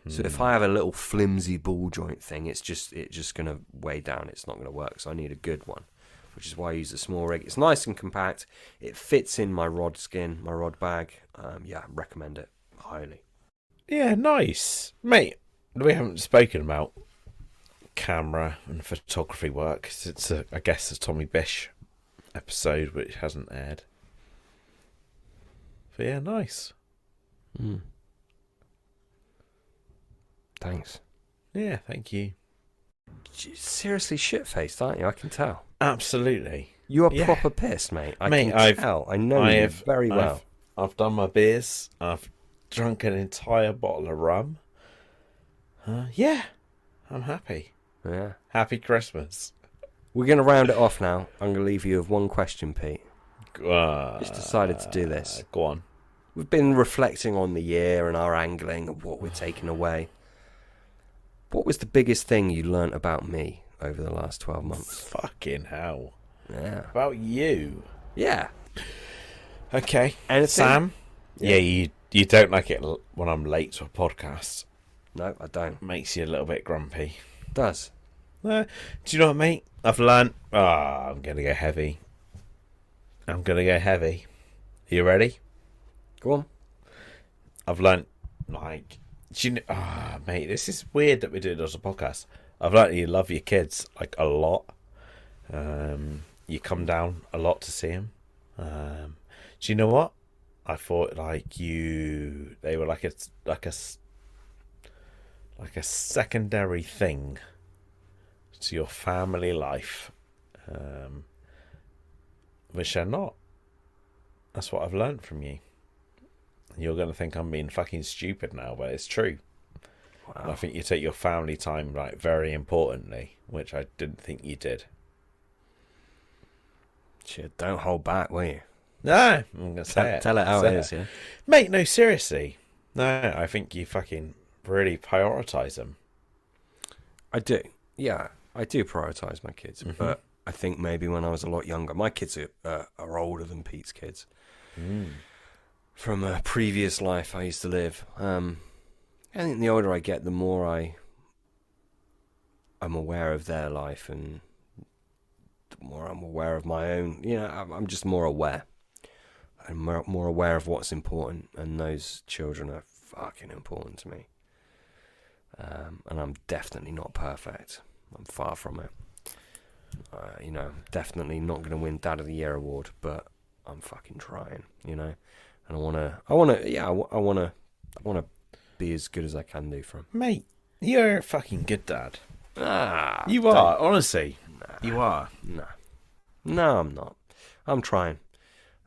So if I have a little flimsy ball joint thing, it's just going to weigh down. It's not going to work. So I need a good one, which is why I use a small rig. It's nice and compact. It fits in my rod skin, my rod bag. Yeah, recommend it highly. Yeah, nice. Mate, we haven't spoken about camera and photography work since, I guess, the Tommy Bish episode, which hasn't aired. But yeah, nice. Thanks. Yeah, thank you. Seriously shit-faced, aren't you? I can tell. Absolutely. You are proper pissed, mate. I can tell. I know you very well. I've done my beers. I've drunk an entire bottle of rum. Yeah, I'm happy. Yeah. Happy Christmas. We're going to round it off now. I'm going to leave you with one question, Pete. Just decided to do this. Go on. We've been reflecting on the year and our angling and what we're taking away. What was the biggest thing you learnt about me over the last 12 months? Fucking hell. Yeah. About you. Yeah. Okay. Anything? Sam? Yeah, you don't like it when I'm late to a podcast. No, I don't. Makes you a little bit grumpy. It does. Do you know what, mate? I've learnt... I'm going to go heavy. Are you ready? Go on. I've learnt, like... mate, this is weird that we're doing this on a podcast. I've learnt you love your kids, like, a lot. You come down a lot to see them. Do you know what? I thought, like, they were like a secondary thing to your family life, which they're not. That's what I've learnt from you. You're going to think I'm being fucking stupid now, but it's true. Wow. And I think you take your family time, like, very importantly, which I didn't think you did. Shit, don't hold back, will you? No, I'm going to say it. Tell it how it is, yeah? Mate, no, seriously. No, I think you fucking really prioritise them. I do. Yeah, I do prioritise my kids, but I think maybe when I was a lot younger, my kids are older than Pete's kids. From a previous life I used to live. I think the older I get, the more I'm aware of their life, and the more I'm aware of my own. You know, I'm just more aware. I'm more aware of what's important, and those children are fucking important to me. And I'm definitely not perfect. I'm far from it. You know, definitely not going to win Dad of the Year award, but I'm fucking trying. You know, and I wanna be as good as I can do for him. Mate, you're a fucking good dad. You are, honestly. You are. No, I'm not. I'm trying.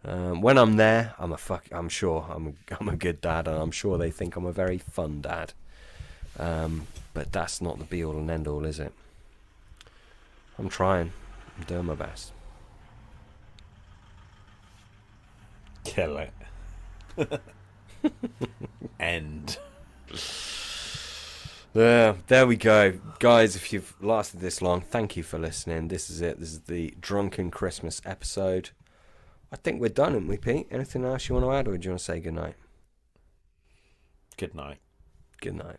When I'm there, I'm sure I'm a good dad, and I'm sure they think I'm a very fun dad. But that's not the be all and end all, is it? I'm trying. I'm doing my best. Kill it. End. There we go. Guys, if you've lasted this long, thank you for listening. This is it. This is the Drunken Christmas episode. I think we're done, aren't we, Pete? Anything else you want to add, or do you want to say goodnight? Good night. Good night.